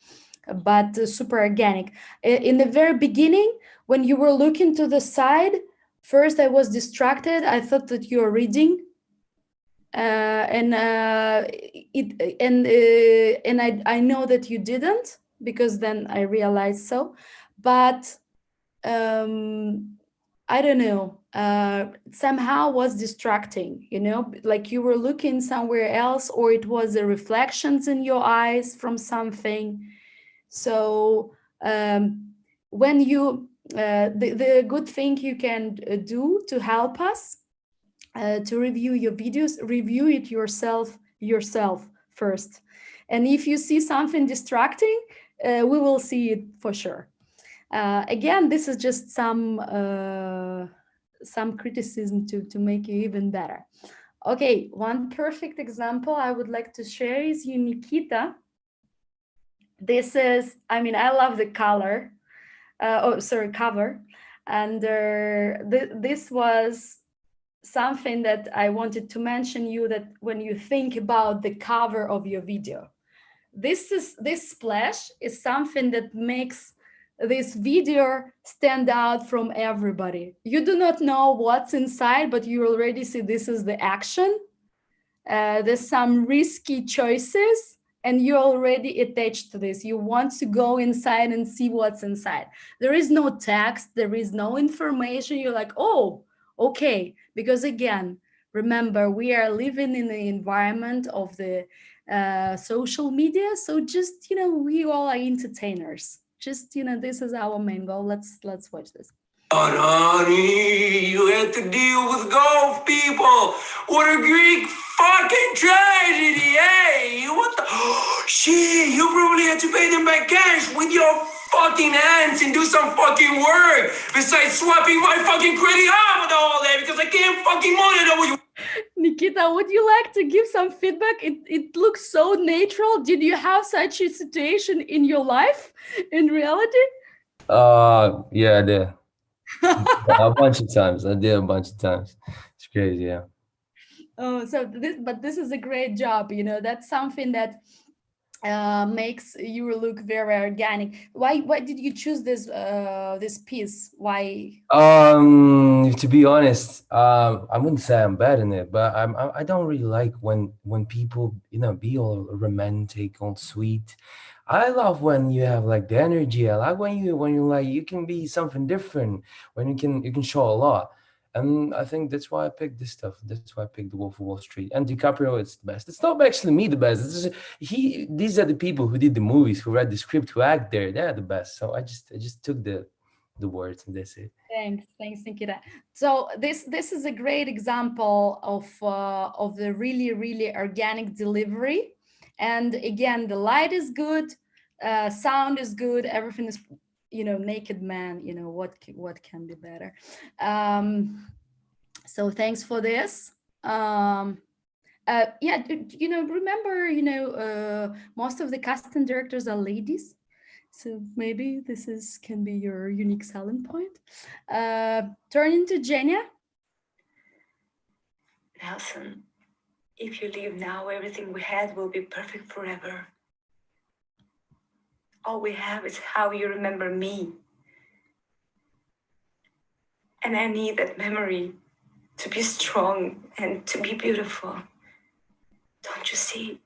but super organic. In the very beginning, when you were looking to the side, first I was distracted. I thought that you were reading, and I know that you didn't, because then I realized so. But I don't know, somehow was distracting, you know, like you were looking somewhere else, or it was the reflections in your eyes from something. So when you the good thing you can do to help us to review your videos, review it yourself first. And if you see something distracting, we will see it for sure. Again, this is just some criticism to make you even better. Okay, one perfect example I would like to share is you, Nikita. This is, I mean, I love the color. Cover. And this was something that I wanted to mention you, that when you think about the cover of your video, this splash is something that makes this video stand out from everybody. You do not know what's inside, but you already see this is the action. There's some risky choices, and you're already attached to this. You want to go inside and see what's inside. There is no text, there is no information. You're like, oh, okay. Because again, remember, we are living in the environment of the social media. So just, you know, we all are entertainers. Just, you know, this is our main goal. Let's watch this. But honey, you had to deal with golf people. What a Greek fucking tragedy, eh? What the? Shit, you probably had to pay them back cash with your fucking hands and do some fucking work besides swapping my fucking credit card with all that because I can't fucking monitor what you. Nikita, would you like to give some feedback? It looks so natural. Did you have such a situation in your life, in reality? Yeah, I did. A bunch of times. I did a bunch of times. It's crazy, yeah. Oh, so this is a great job. You know, that's something that makes you look very organic. Why did you choose this piece? Why? To be honest, I wouldn't say I'm bad in it, but I don't really like when people, you know, be all romantic, all sweet. I love when you have like the energy. I like when you like you can be something different, when you can show a lot. And I think that's why I picked this stuff. That's why I picked The Wolf of Wall Street. And DiCaprio, it's the best. It's not actually me the best. It's just, these are the people who did the movies, who read the script, who act there. They're the best. So I just took the words and that's it. Thanks, Nikita. So this is a great example of the really organic delivery. And again, the light is good, sound is good, everything is, naked man, what can be better. So thanks for this. Yeah, remember, most of the casting directors are ladies. So maybe can be your unique selling point. Turning to Jenya. Nelson, if you leave now, everything we had will be perfect forever. All we have is how you remember me. And I need that memory to be strong and to be beautiful. Don't you see?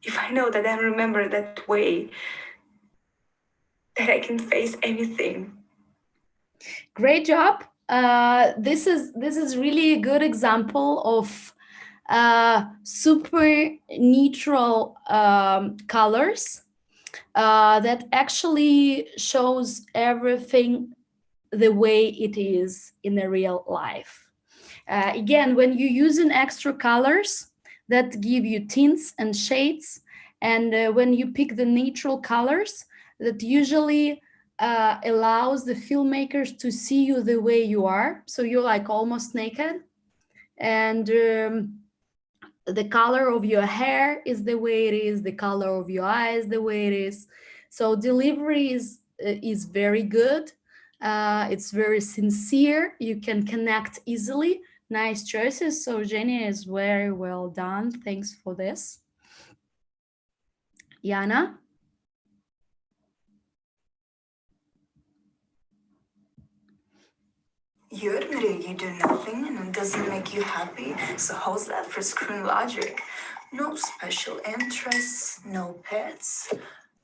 If I know that I'm remembered that way, that I can face anything. Great job. This is really a good example of super neutral colors that actually shows everything the way it is in the real life. Again, when you use an extra colors that give you tints and shades, and when you pick the neutral colors, that usually allows the filmmakers to see you the way you are. So you're like almost naked, and the color of your hair is the way it is, the color of your eyes the way it is. So delivery is very good. It's very sincere. You can connect easily. Nice choices. So Jenny is very well done. Thanks for this. Yana? You admitted you do nothing and it doesn't make you happy. So how's that for screen logic? No special interests, no pets.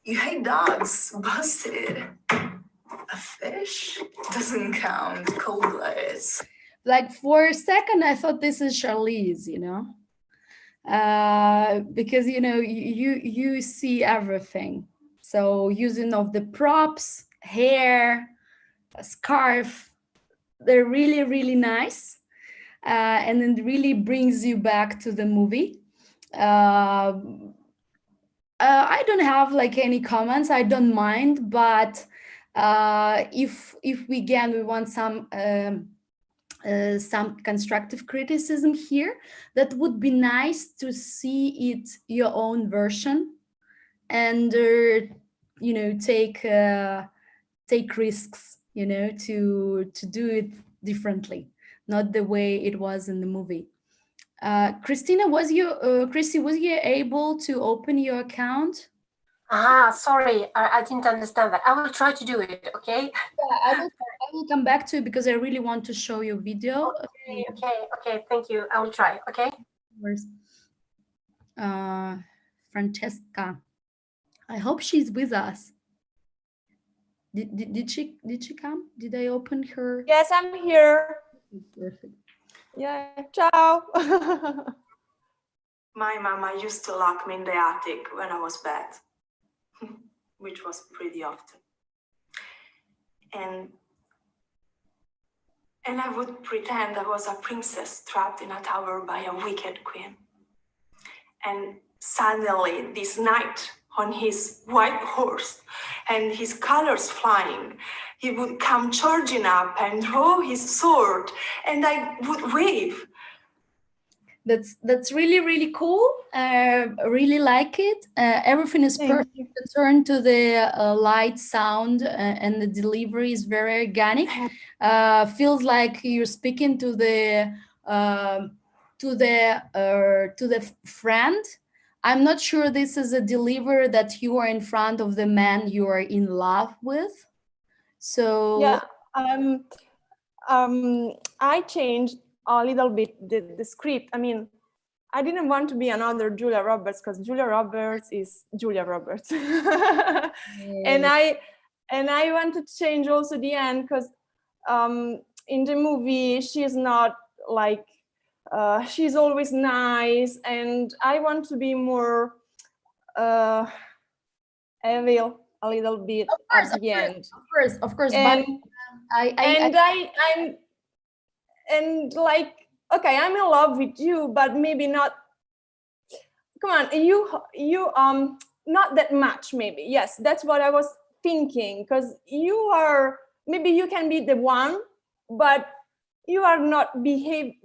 You hate dogs. Busted. A fish? Doesn't count. Cold-blooded. Like for a second, I thought this is Charlize, because you see everything. So using of the props, hair, a scarf, they're really, really nice. And it really brings you back to the movie. I don't have like any comments. I don't mind, but if we want some constructive criticism here, that would be nice to see it your own version, and take risks, to do it differently, not the way it was in the movie. Christina, Christy, was you able to open your account? Sorry, I didn't understand that. I will try to do it, okay? Yeah, I will come back to it because I really want to show your video. Okay, thank you. I will try, okay? Where's Francesca? I hope she's with us. Did she come? Did I open her? Yes, I'm here. Perfect. Yeah, ciao. My mama used to lock me in the attic when I was bad, which was pretty often. And I would pretend I was a princess trapped in a tower by a wicked queen. And suddenly, this knight on his white horse and his colors flying, he would come charging up and draw his sword, and I would wave. That's really, really cool. Really like it. Everything is perfect. Turn to the light, sound, and the delivery is very organic. Feels like you're speaking to the friend. I'm not sure this is a delivery that you are in front of the man you are in love with. So yeah, I changed a little bit the script. I mean, I didn't want to be another Julia Roberts because Julia Roberts is Julia Roberts. And I wanted to change also the end because in the movie she's not like she's always nice, and I want to be more evil a little bit at the end. Of course. And but and like, okay, I'm in love with you, but maybe not come on, you not that much, maybe. Yes, that's what I was thinking, because you are, maybe you can be the one, but you are not behaving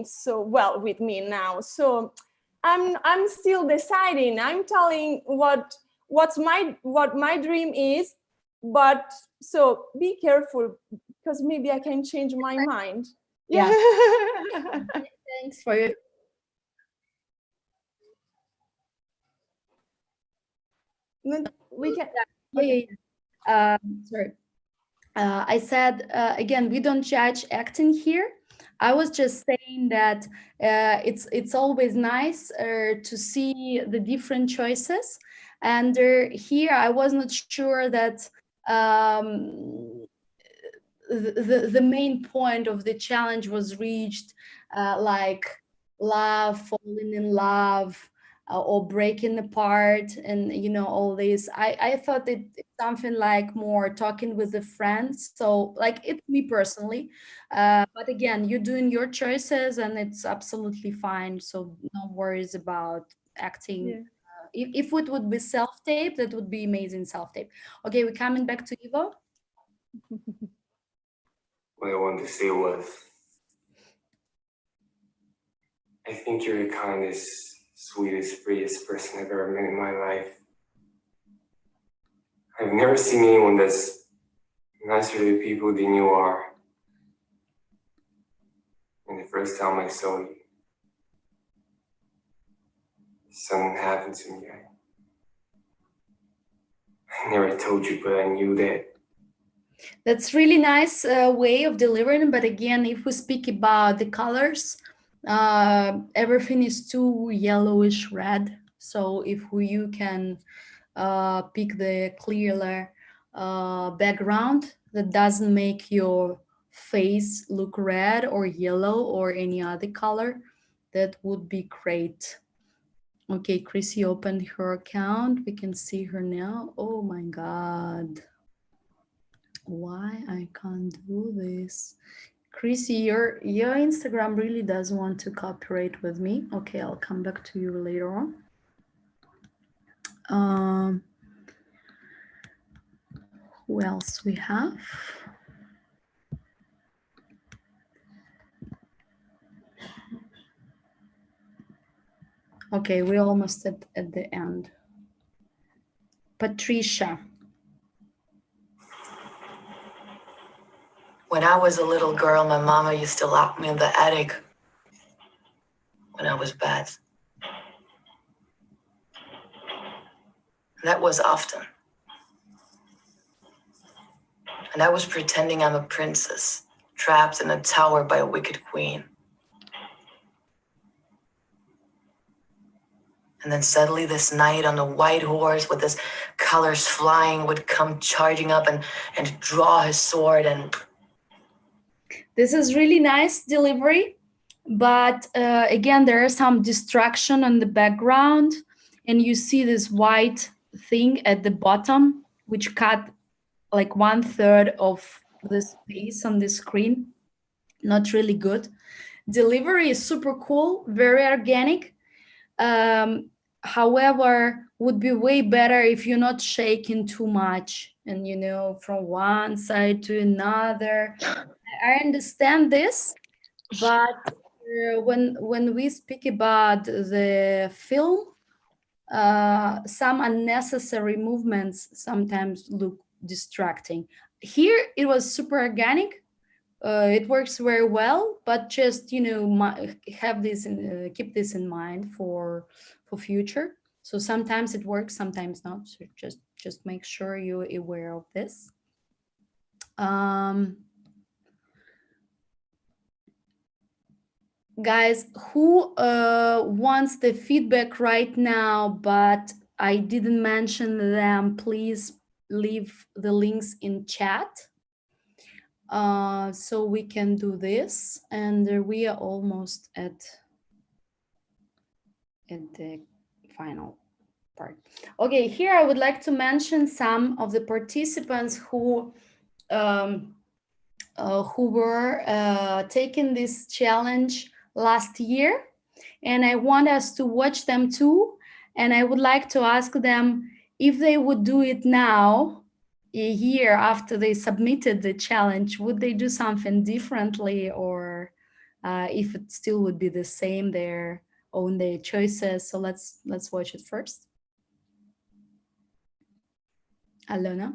so well with me now. So I'm still deciding. I'm telling what my dream is, but so be careful, because maybe I can change my mind. Yeah. Thanks for your. We can. Yeah. Sorry. I said again, we don't judge acting here. I was just saying that it's always nice to see the different choices, and here I was not sure that the main point of the challenge was reached, like love, falling in love, or breaking apart, and all this. I thought it's something like more talking with a friend. So like it's me personally, but again, you're doing your choices and it's absolutely fine. So no worries about acting. Yeah. If it would be self-tape, that would be amazing self-tape. Okay, we're coming back to Ivo. What I wanted to say was, I think you're the kindest, sweetest, prettiest person I've ever met in my life. I've never seen anyone that's nicer to people than you are. And the first time I saw you, something happened to me. I never told you, but I knew that. That's really nice way of delivering. But again, if we speak about the colors, everything is too yellowish red. So if you can pick the clearer background that doesn't make your face look red or yellow or any other color, that would be great. Okay, Chrissy opened her account. We can see her now. Oh my God. Why I can't do this? Chrissy, your Instagram really does want to cooperate with me. Okay, I'll come back to you later on. Who else we have? Okay, we're almost at the end. Patricia. When I was a little girl, my mama used to lock me in the attic when I was bad. That was often. And I was pretending I'm a princess, trapped in a tower by a wicked queen. And then suddenly this knight on a white horse with his colors flying would come charging up and draw his sword and... This is really nice delivery, but again, there is some distraction on the background, and you see this white thing at the bottom, which cut like 1/3 of the space on the screen. Not really good. Delivery is super cool, very organic. However, would be way better if you're not shaking too much and from one side to another. I understand this, but when we speak about the film, some unnecessary movements sometimes look distracting. Here it was super organic. It works very well, but just have this keep this in mind for future. So sometimes it works, sometimes not. So just make sure you're aware of this. Guys, who wants the feedback right now, but I didn't mention them, please leave the links in chat. So we can do this, and we are almost at the final part. Okay, here I would like to mention some of the participants who were taking this challenge last year. and I want us to watch them too. And I would like to ask them if they would do it now, a year after they submitted the challenge, would they do something differently, or if it still would be the same, their choices. So let's watch it first. Alona.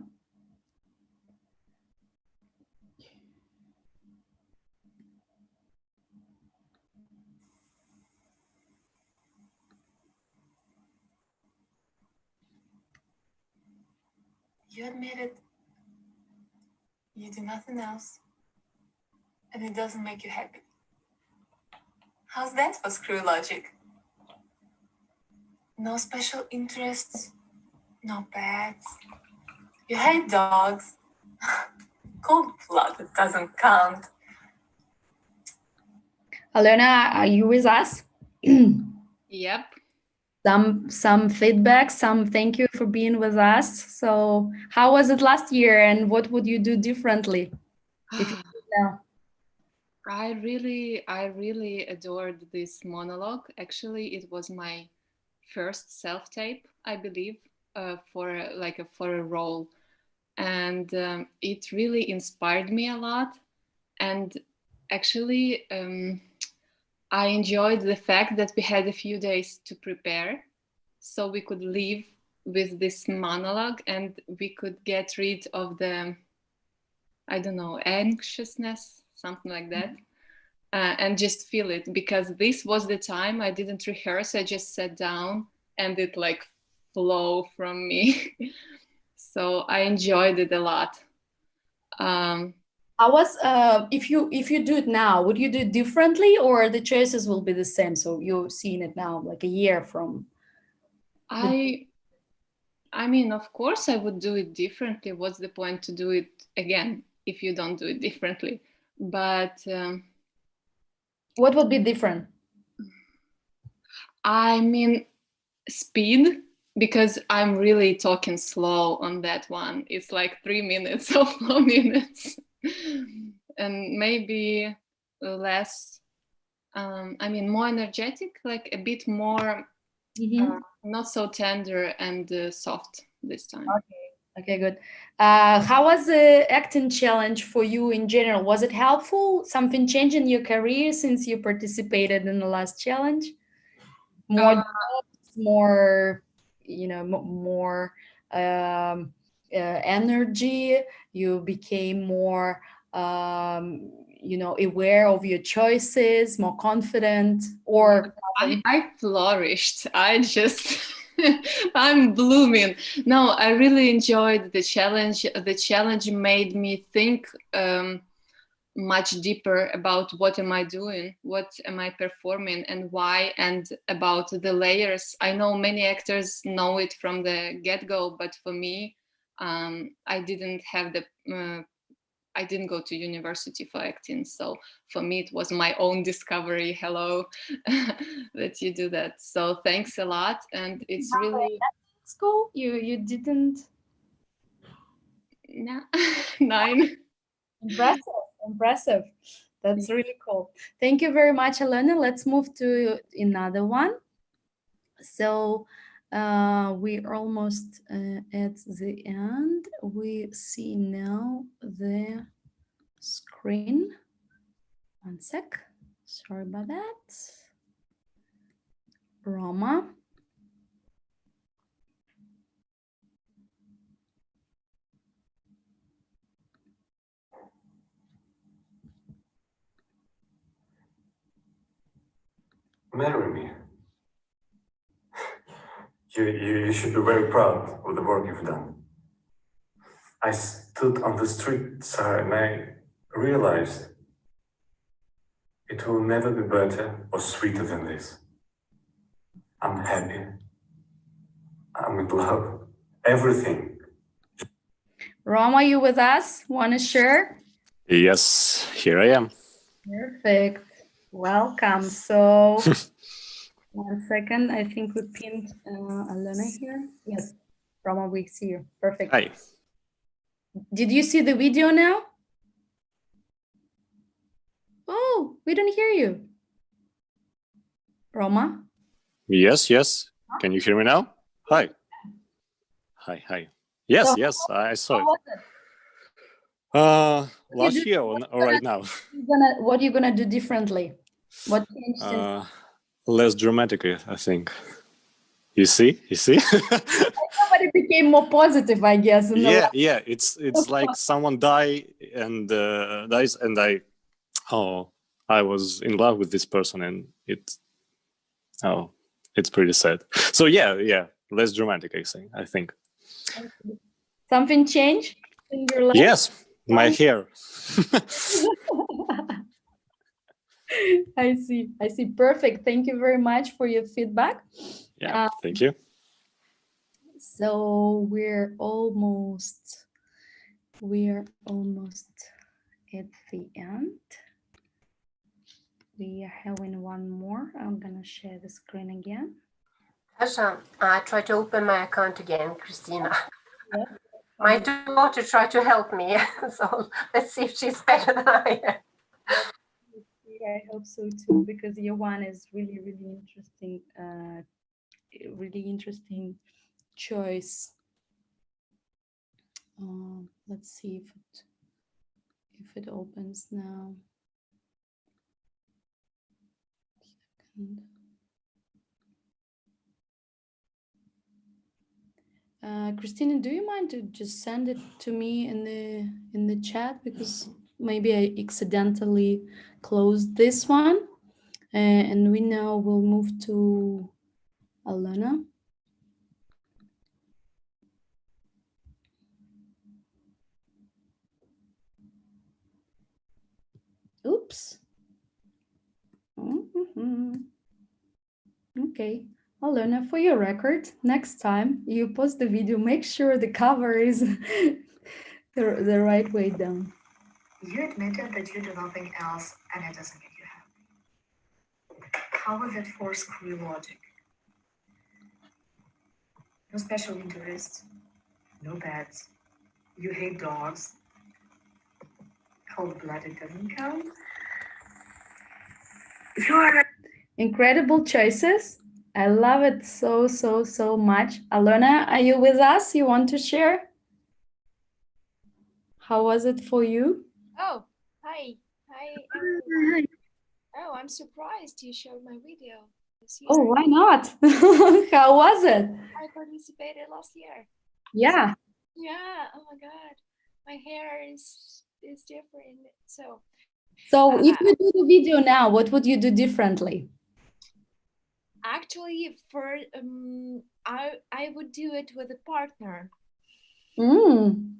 You admit it. You do nothing else. And it doesn't make you happy. How's that for screw logic? No special interests, no pets. You hate dogs. Cold-blooded doesn't count. Alona, are you with us? Yep. Some feedback, some thank you for being with us. So how was it last year, and what would you do differently if you could now? I really adored this monologue. Actually, it was my first self-tape, I believe, for a role, and it really inspired me a lot. And actually, I enjoyed the fact that we had a few days to prepare, so we could leave with this monologue and we could get rid of the, I don't know, anxiousness, something like that, and just feel it, because this was the time I didn't rehearse. I just sat down and it like flow from me. So I enjoyed it a lot. I was if you do it now, would you do it differently, or the choices will be the same? So you're seeing it now, like a year from. I mean, of course I would do it differently. What's the point to do it again if you don't do it differently? But what would be different? I mean, speed, because I'm really talking slow on that one. It's like 3 minutes or 4 minutes. And maybe less, I mean, more energetic, like a bit more, not so tender and soft this time. Okay, good. How was the acting challenge for you in general? Was it helpful? Something changed in your career since you participated in the last challenge? More jobs, more, more energy. You became more, aware of your choices, more confident, or I flourished. I just I'm blooming. No, I really enjoyed the challenge. The challenge made me think much deeper about what am I doing, what am I performing, and why, and about the layers. I know many actors know it from the get-go, but for me, I didn't have the I didn't go to university for acting, so for me it was my own discovery. Hello, that you do that. So thanks a lot, and it's really school. You didn't. No, 9. Impressive. That's really cool. Thank you very much, Alona. Let's move to another one. So we're almost at the end. We see now the screen. One sec. Sorry about that. Roma. Marry me. You should be very proud of the work you've done. I stood on the street, Sarah, and I realized it will never be better or sweeter than this. I'm happy. I'm in love. Everything. Roma, you with us? Want to share? Yes, here I am. Perfect. Welcome. So 1 second. I think we pinned Alona here. Yes, Roma, we see you. Perfect. Hi. Did you see the video now? Oh, we don't hear you. Roma? Yes, yes. Can you hear me now? Hi. Hi, hi. Yes, So yes, I saw how it. was it? Last year or right now? What are you gonna do differently? What changed since? Less dramatically, I think. You see? You see? Somebody became more positive, I guess. In the Yeah, last... yeah. It's like someone dies, and I was in love with this person, and it's pretty sad. So yeah. Less dramatic, I think. Something changed in your life? Yes, my hair. I see. Perfect. Thank you very much for your feedback. Yeah, thank you. So we're almost at the end. We are having one more. I'm gonna share the screen again. Dasha, I tried to open my account again, Christina. Yeah. My daughter tried to help me, so let's see if she's better than I am. I hope so too, because year one is really interesting choice. Let's see if it opens now. Christina, do you mind to just send it to me in the chat, because maybe I accidentally closed this one, and we now will move to Alana. Oops. Okay. Alana, for your record, next time you post the video, make sure the cover is the right way down. You admitted that you do nothing else and it doesn't make you happy. How would that force career logic? No special interests, no pets, you hate dogs, cold-blooded doesn't count. You're Incredible choices. I love it so much. Alana, are you with us? You want to share? How was it for you? Oh, hi everyone. Oh, I'm surprised you showed my video this year. Oh, why not? How was it? I participated last year. Yeah. Yeah. Oh my God, my hair is different. So if you do the video now, what would you do differently? Actually, for I would do it with a partner.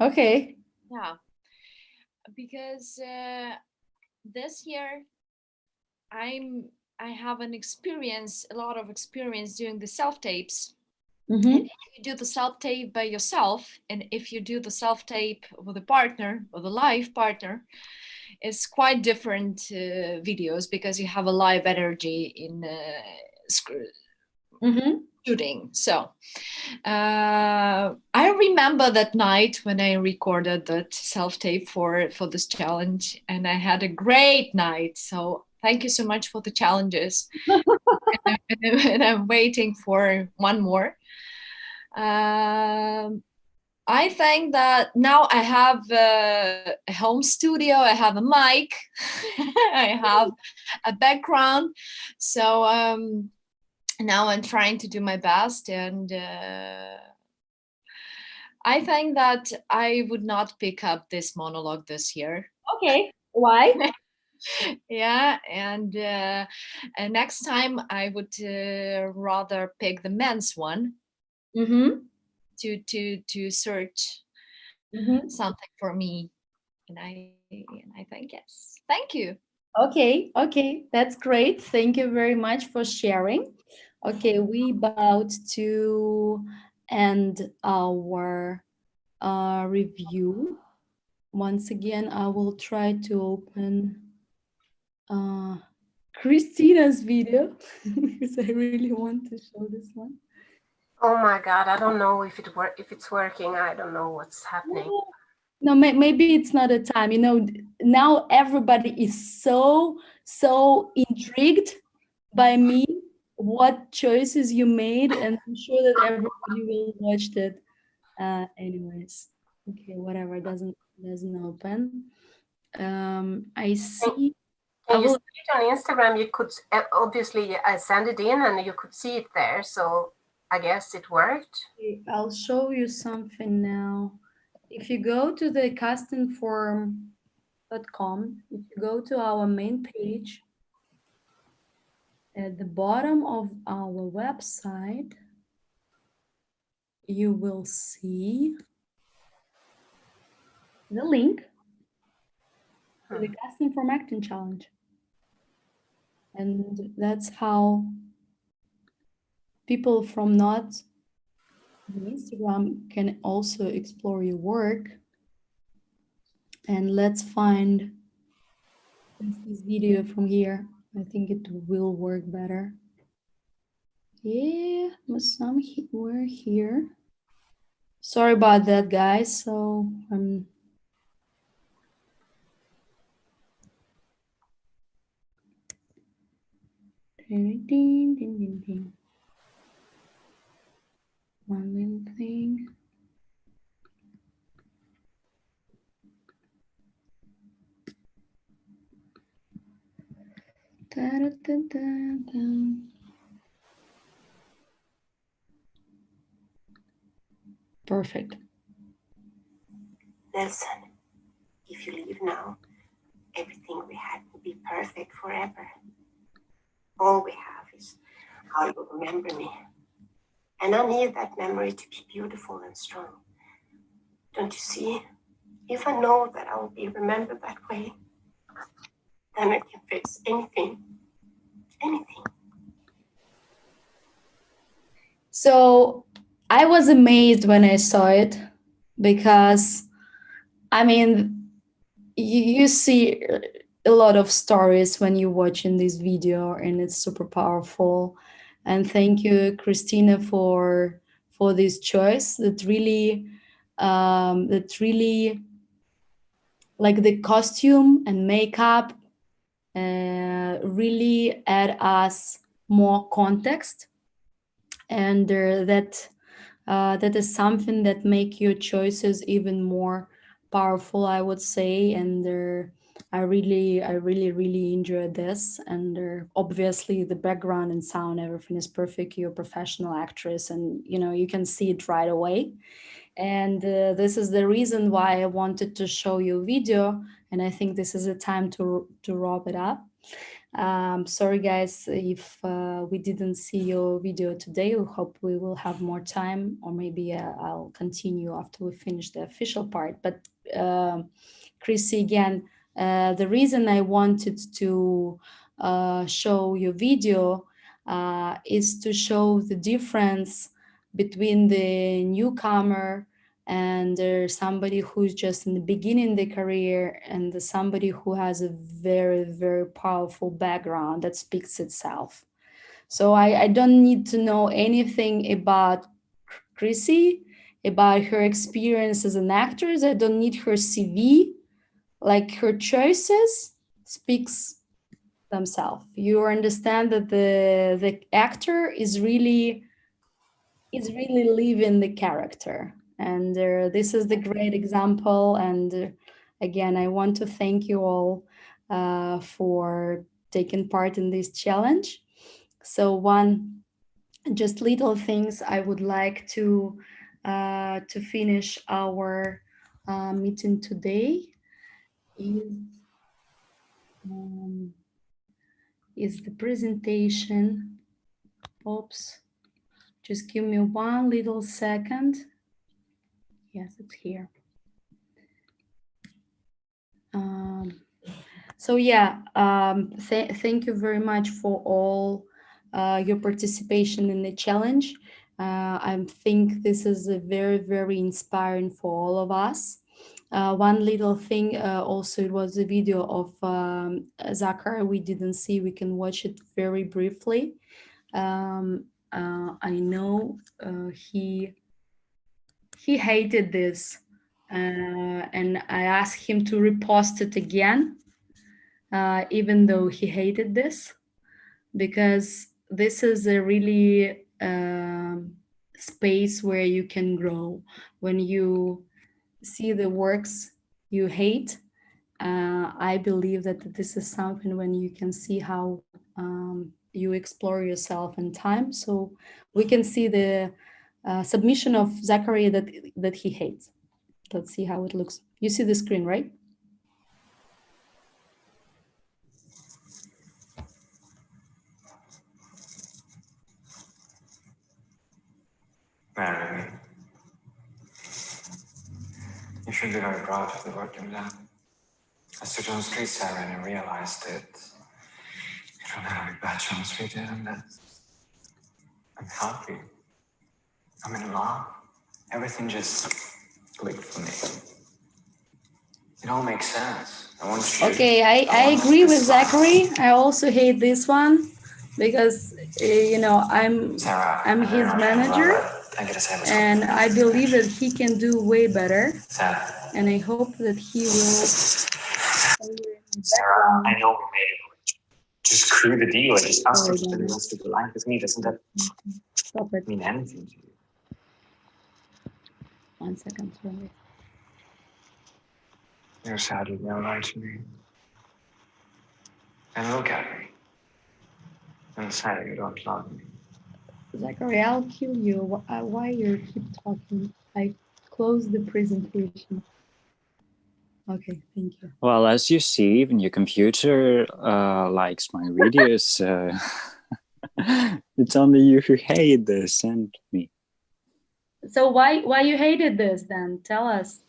Okay. Yeah, because this year I have a lot of experience doing the self-tapes. And if you do the self-tape by yourself, and if you do the self-tape with a partner, with a live partner, it's quite different videos, because you have a live energy in shooting. So I remember that night when I recorded that self-tape for this challenge, and I had a great night. So thank you so much for the challenges. and I'm waiting for one more. I think that now I have a home studio, I have a mic, I have a background. So now I'm trying to do my best, and I think that I would not pick up this monologue this year. Okay, why? Yeah, and next time I would rather pick the men's one. To search something for me, and I think yes. Thank you. Okay, that's great. Thank you very much for sharing. Okay, we about to end our review. Once again, I will try to open Christina's video because I really want to show this one. Oh my God, I don't know if it's working. I don't know what's happening. No, maybe it's not a time. You know, now everybody is so intrigued by me what choices you made, and I'm sure that everybody will watch it. Anyways, okay, whatever, doesn't open. I see. Can you see it on Instagram? You could obviously send it in and you could see it there. So I guess it worked. I'll show you something now. If you go to the CastingForm.com, if you go to our main page, at the bottom of our website, you will see the link to the CastingForm Acting Challenge. And that's how people from not on Instagram can also explore your work. And let's find this video from here. I think it will work better. Yeah, we're here. Sorry about that, guys. So one little thing. Perfect. Nelson, if you leave now, everything we had will be perfect forever. All we have is how you remember me. And I need that memory to be beautiful and strong. Don't you see? If I know that I will be remembered that way, then I can face anything. Anything. So I was amazed when I saw it, because I mean, you see a lot of stories when you're watching this video, and it's super powerful. And thank you, Christina, for this choice. That really like the costume and makeup really add us more context, and that is something that make your choices even more powerful, I would say. And I really enjoyed this. And obviously the background and sound, everything is perfect. You're a professional actress, and you can see it right away. And this is the reason why I wanted to show you video, and I think this is a time to wrap it up. Sorry guys if we didn't see your video today. We hope we will have more time, or maybe I'll continue after we finish the official part. But Chrissy, again, the reason I wanted to show your video is to show the difference between the newcomer and somebody who's just in the beginning of the career, and somebody who has a very, very powerful background that speaks itself. So I don't need to know anything about Chrissy, about her experience as an actress. I don't need her CV. Like, her choices speaks themselves. You understand that the actor is really living the character. And this is the great example. And again, I want to thank you all for taking part in this challenge. So just little things I would like to finish our meeting today is the presentation. Oops. Just give me one little second. Yes, it's here. So yeah, thank you very much for all your participation in the challenge. I think this is a very, very inspiring for all of us. One little thing, also, it was a video of Zakar we didn't see. We can watch it very briefly. I know he hated this, and I asked him to repost it again, even though he hated this, because this is a really space where you can grow. When you see the works you hate, I believe that this is something when you can see how you explore yourself in time. So we can see the submission of Zachary that he hates. Let's see how it looks. You see the screen, right? Mary, you should be very proud of the work you've done. I stood on the street, Sarah, and I realized that you don't have a bad chance with it, and that I'm happy. I'm in love. Everything just clicked for me. It all makes sense. I want you. Okay, I agree with Zachary. I also hate this one because you know I'm his manager, and I believe that he can do way better. And I hope that he will. Sarah, I know we made it. Just screw the deal. I just asked her to spend the rest of her life with me. Doesn't that mean anything to you? 1 second, sorry. You're sad you never lied to me. And look at me. I'm sad you don't love me. Zachary, I'll kill you. Why you keep talking? I close the presentation. Okay, thank you. Well, as you see, even your computer likes my videos. It's only you who hate this and me. So why you hated this then? Tell us.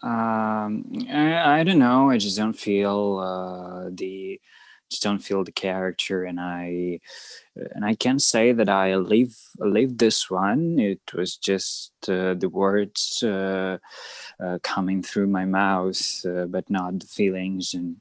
I don't know. I just don't feel the character, and I can't say that I lived this one. It was just the words coming through my mouth, but not the feelings and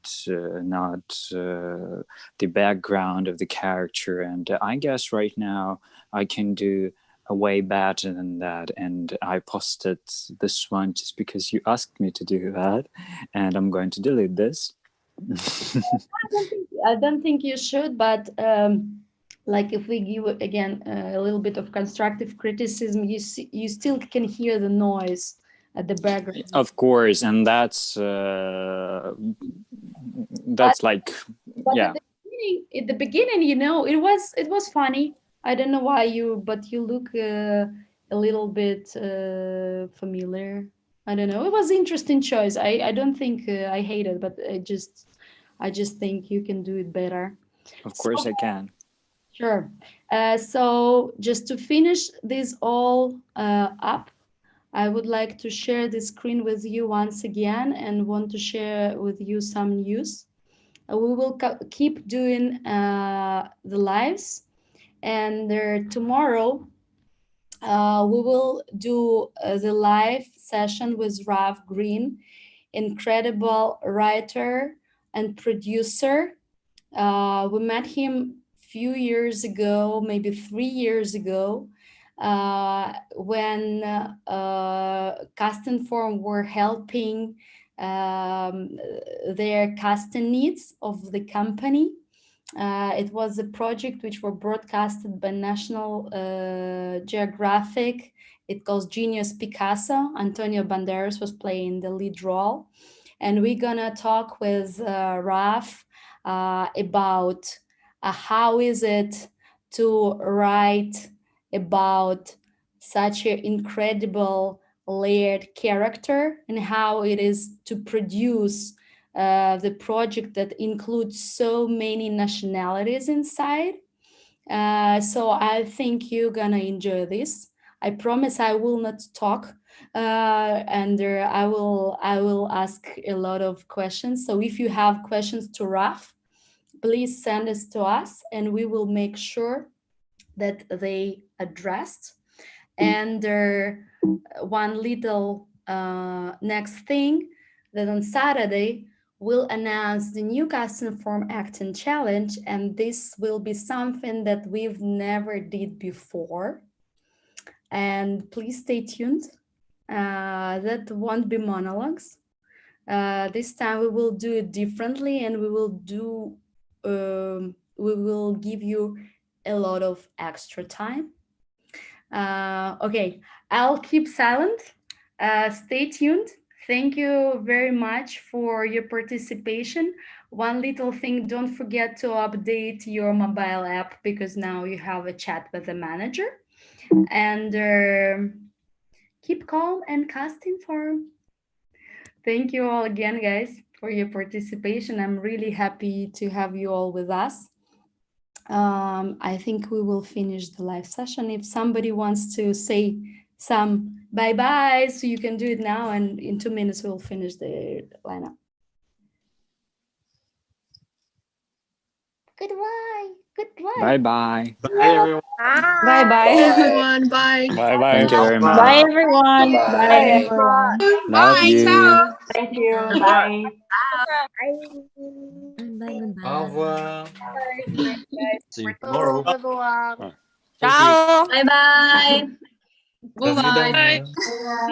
not the background of the character. And I guess right now I can do way better than that, and I posted this one just because you asked me to do that, and I'm going to delete this. I don't think you should, but like if we give again a little bit of constructive criticism, you still can hear the noise at the background. Of course, and that's like, yeah. At the beginning, you know, it was funny. I don't know why but you look a little bit familiar. I don't know. It was an interesting choice. I don't think I hate it, but I just think you can do it better. Of course I can. Sure. So just to finish this all up, I would like to share the screen with you once again and want to share with you some news. We will keep doing the lives, and tomorrow we will do the live session with Rav Green, incredible writer and producer. We met him a few years ago, maybe 3 years ago, when CastingForm were helping their casting needs of the company. It was a project which were broadcasted by National Geographic. It calls Genius Picasso. Antonio Banderas was playing the lead role. And we're gonna talk with Raf about how is it to write about such an incredible layered character, and how it is to produce the project that includes so many nationalities inside. So I think you're gonna enjoy this. I promise I will not talk, and I will ask a lot of questions. So if you have questions to Raf, please send it to us, and we will make sure that they addressed. And one little next thing, that on Saturday we'll announce the new CastingForm Acting Challenge, and this will be something that we've never did before. And please stay tuned. That won't be monologues. This time we will do it differently, and we will give you a lot of extra time. Okay, I'll keep silent. Stay tuned. Thank you very much for your participation. One little thing, don't forget to update your mobile app because now you have a chat with the manager. And keep calm and CastingForm. Thank you all again, guys, for your participation. I'm really happy to have you all with us. I think we will finish the live session. If somebody wants to say some bye-bye, so you can do it now, and in 2 minutes we'll finish the lineup. Goodbye. Goodbye. Bye-bye. Bye, everyone. Bye-bye. Everyone, bye. Bye-bye. Thank you very much. Bye, everyone. Bye, Bye, everyone. everyone. Love you. Thank you. Bye. Au revoir. See you Hello, tomorrow. everyone. Thank you. Ciao. Bye-bye. До Bye-bye. свидания.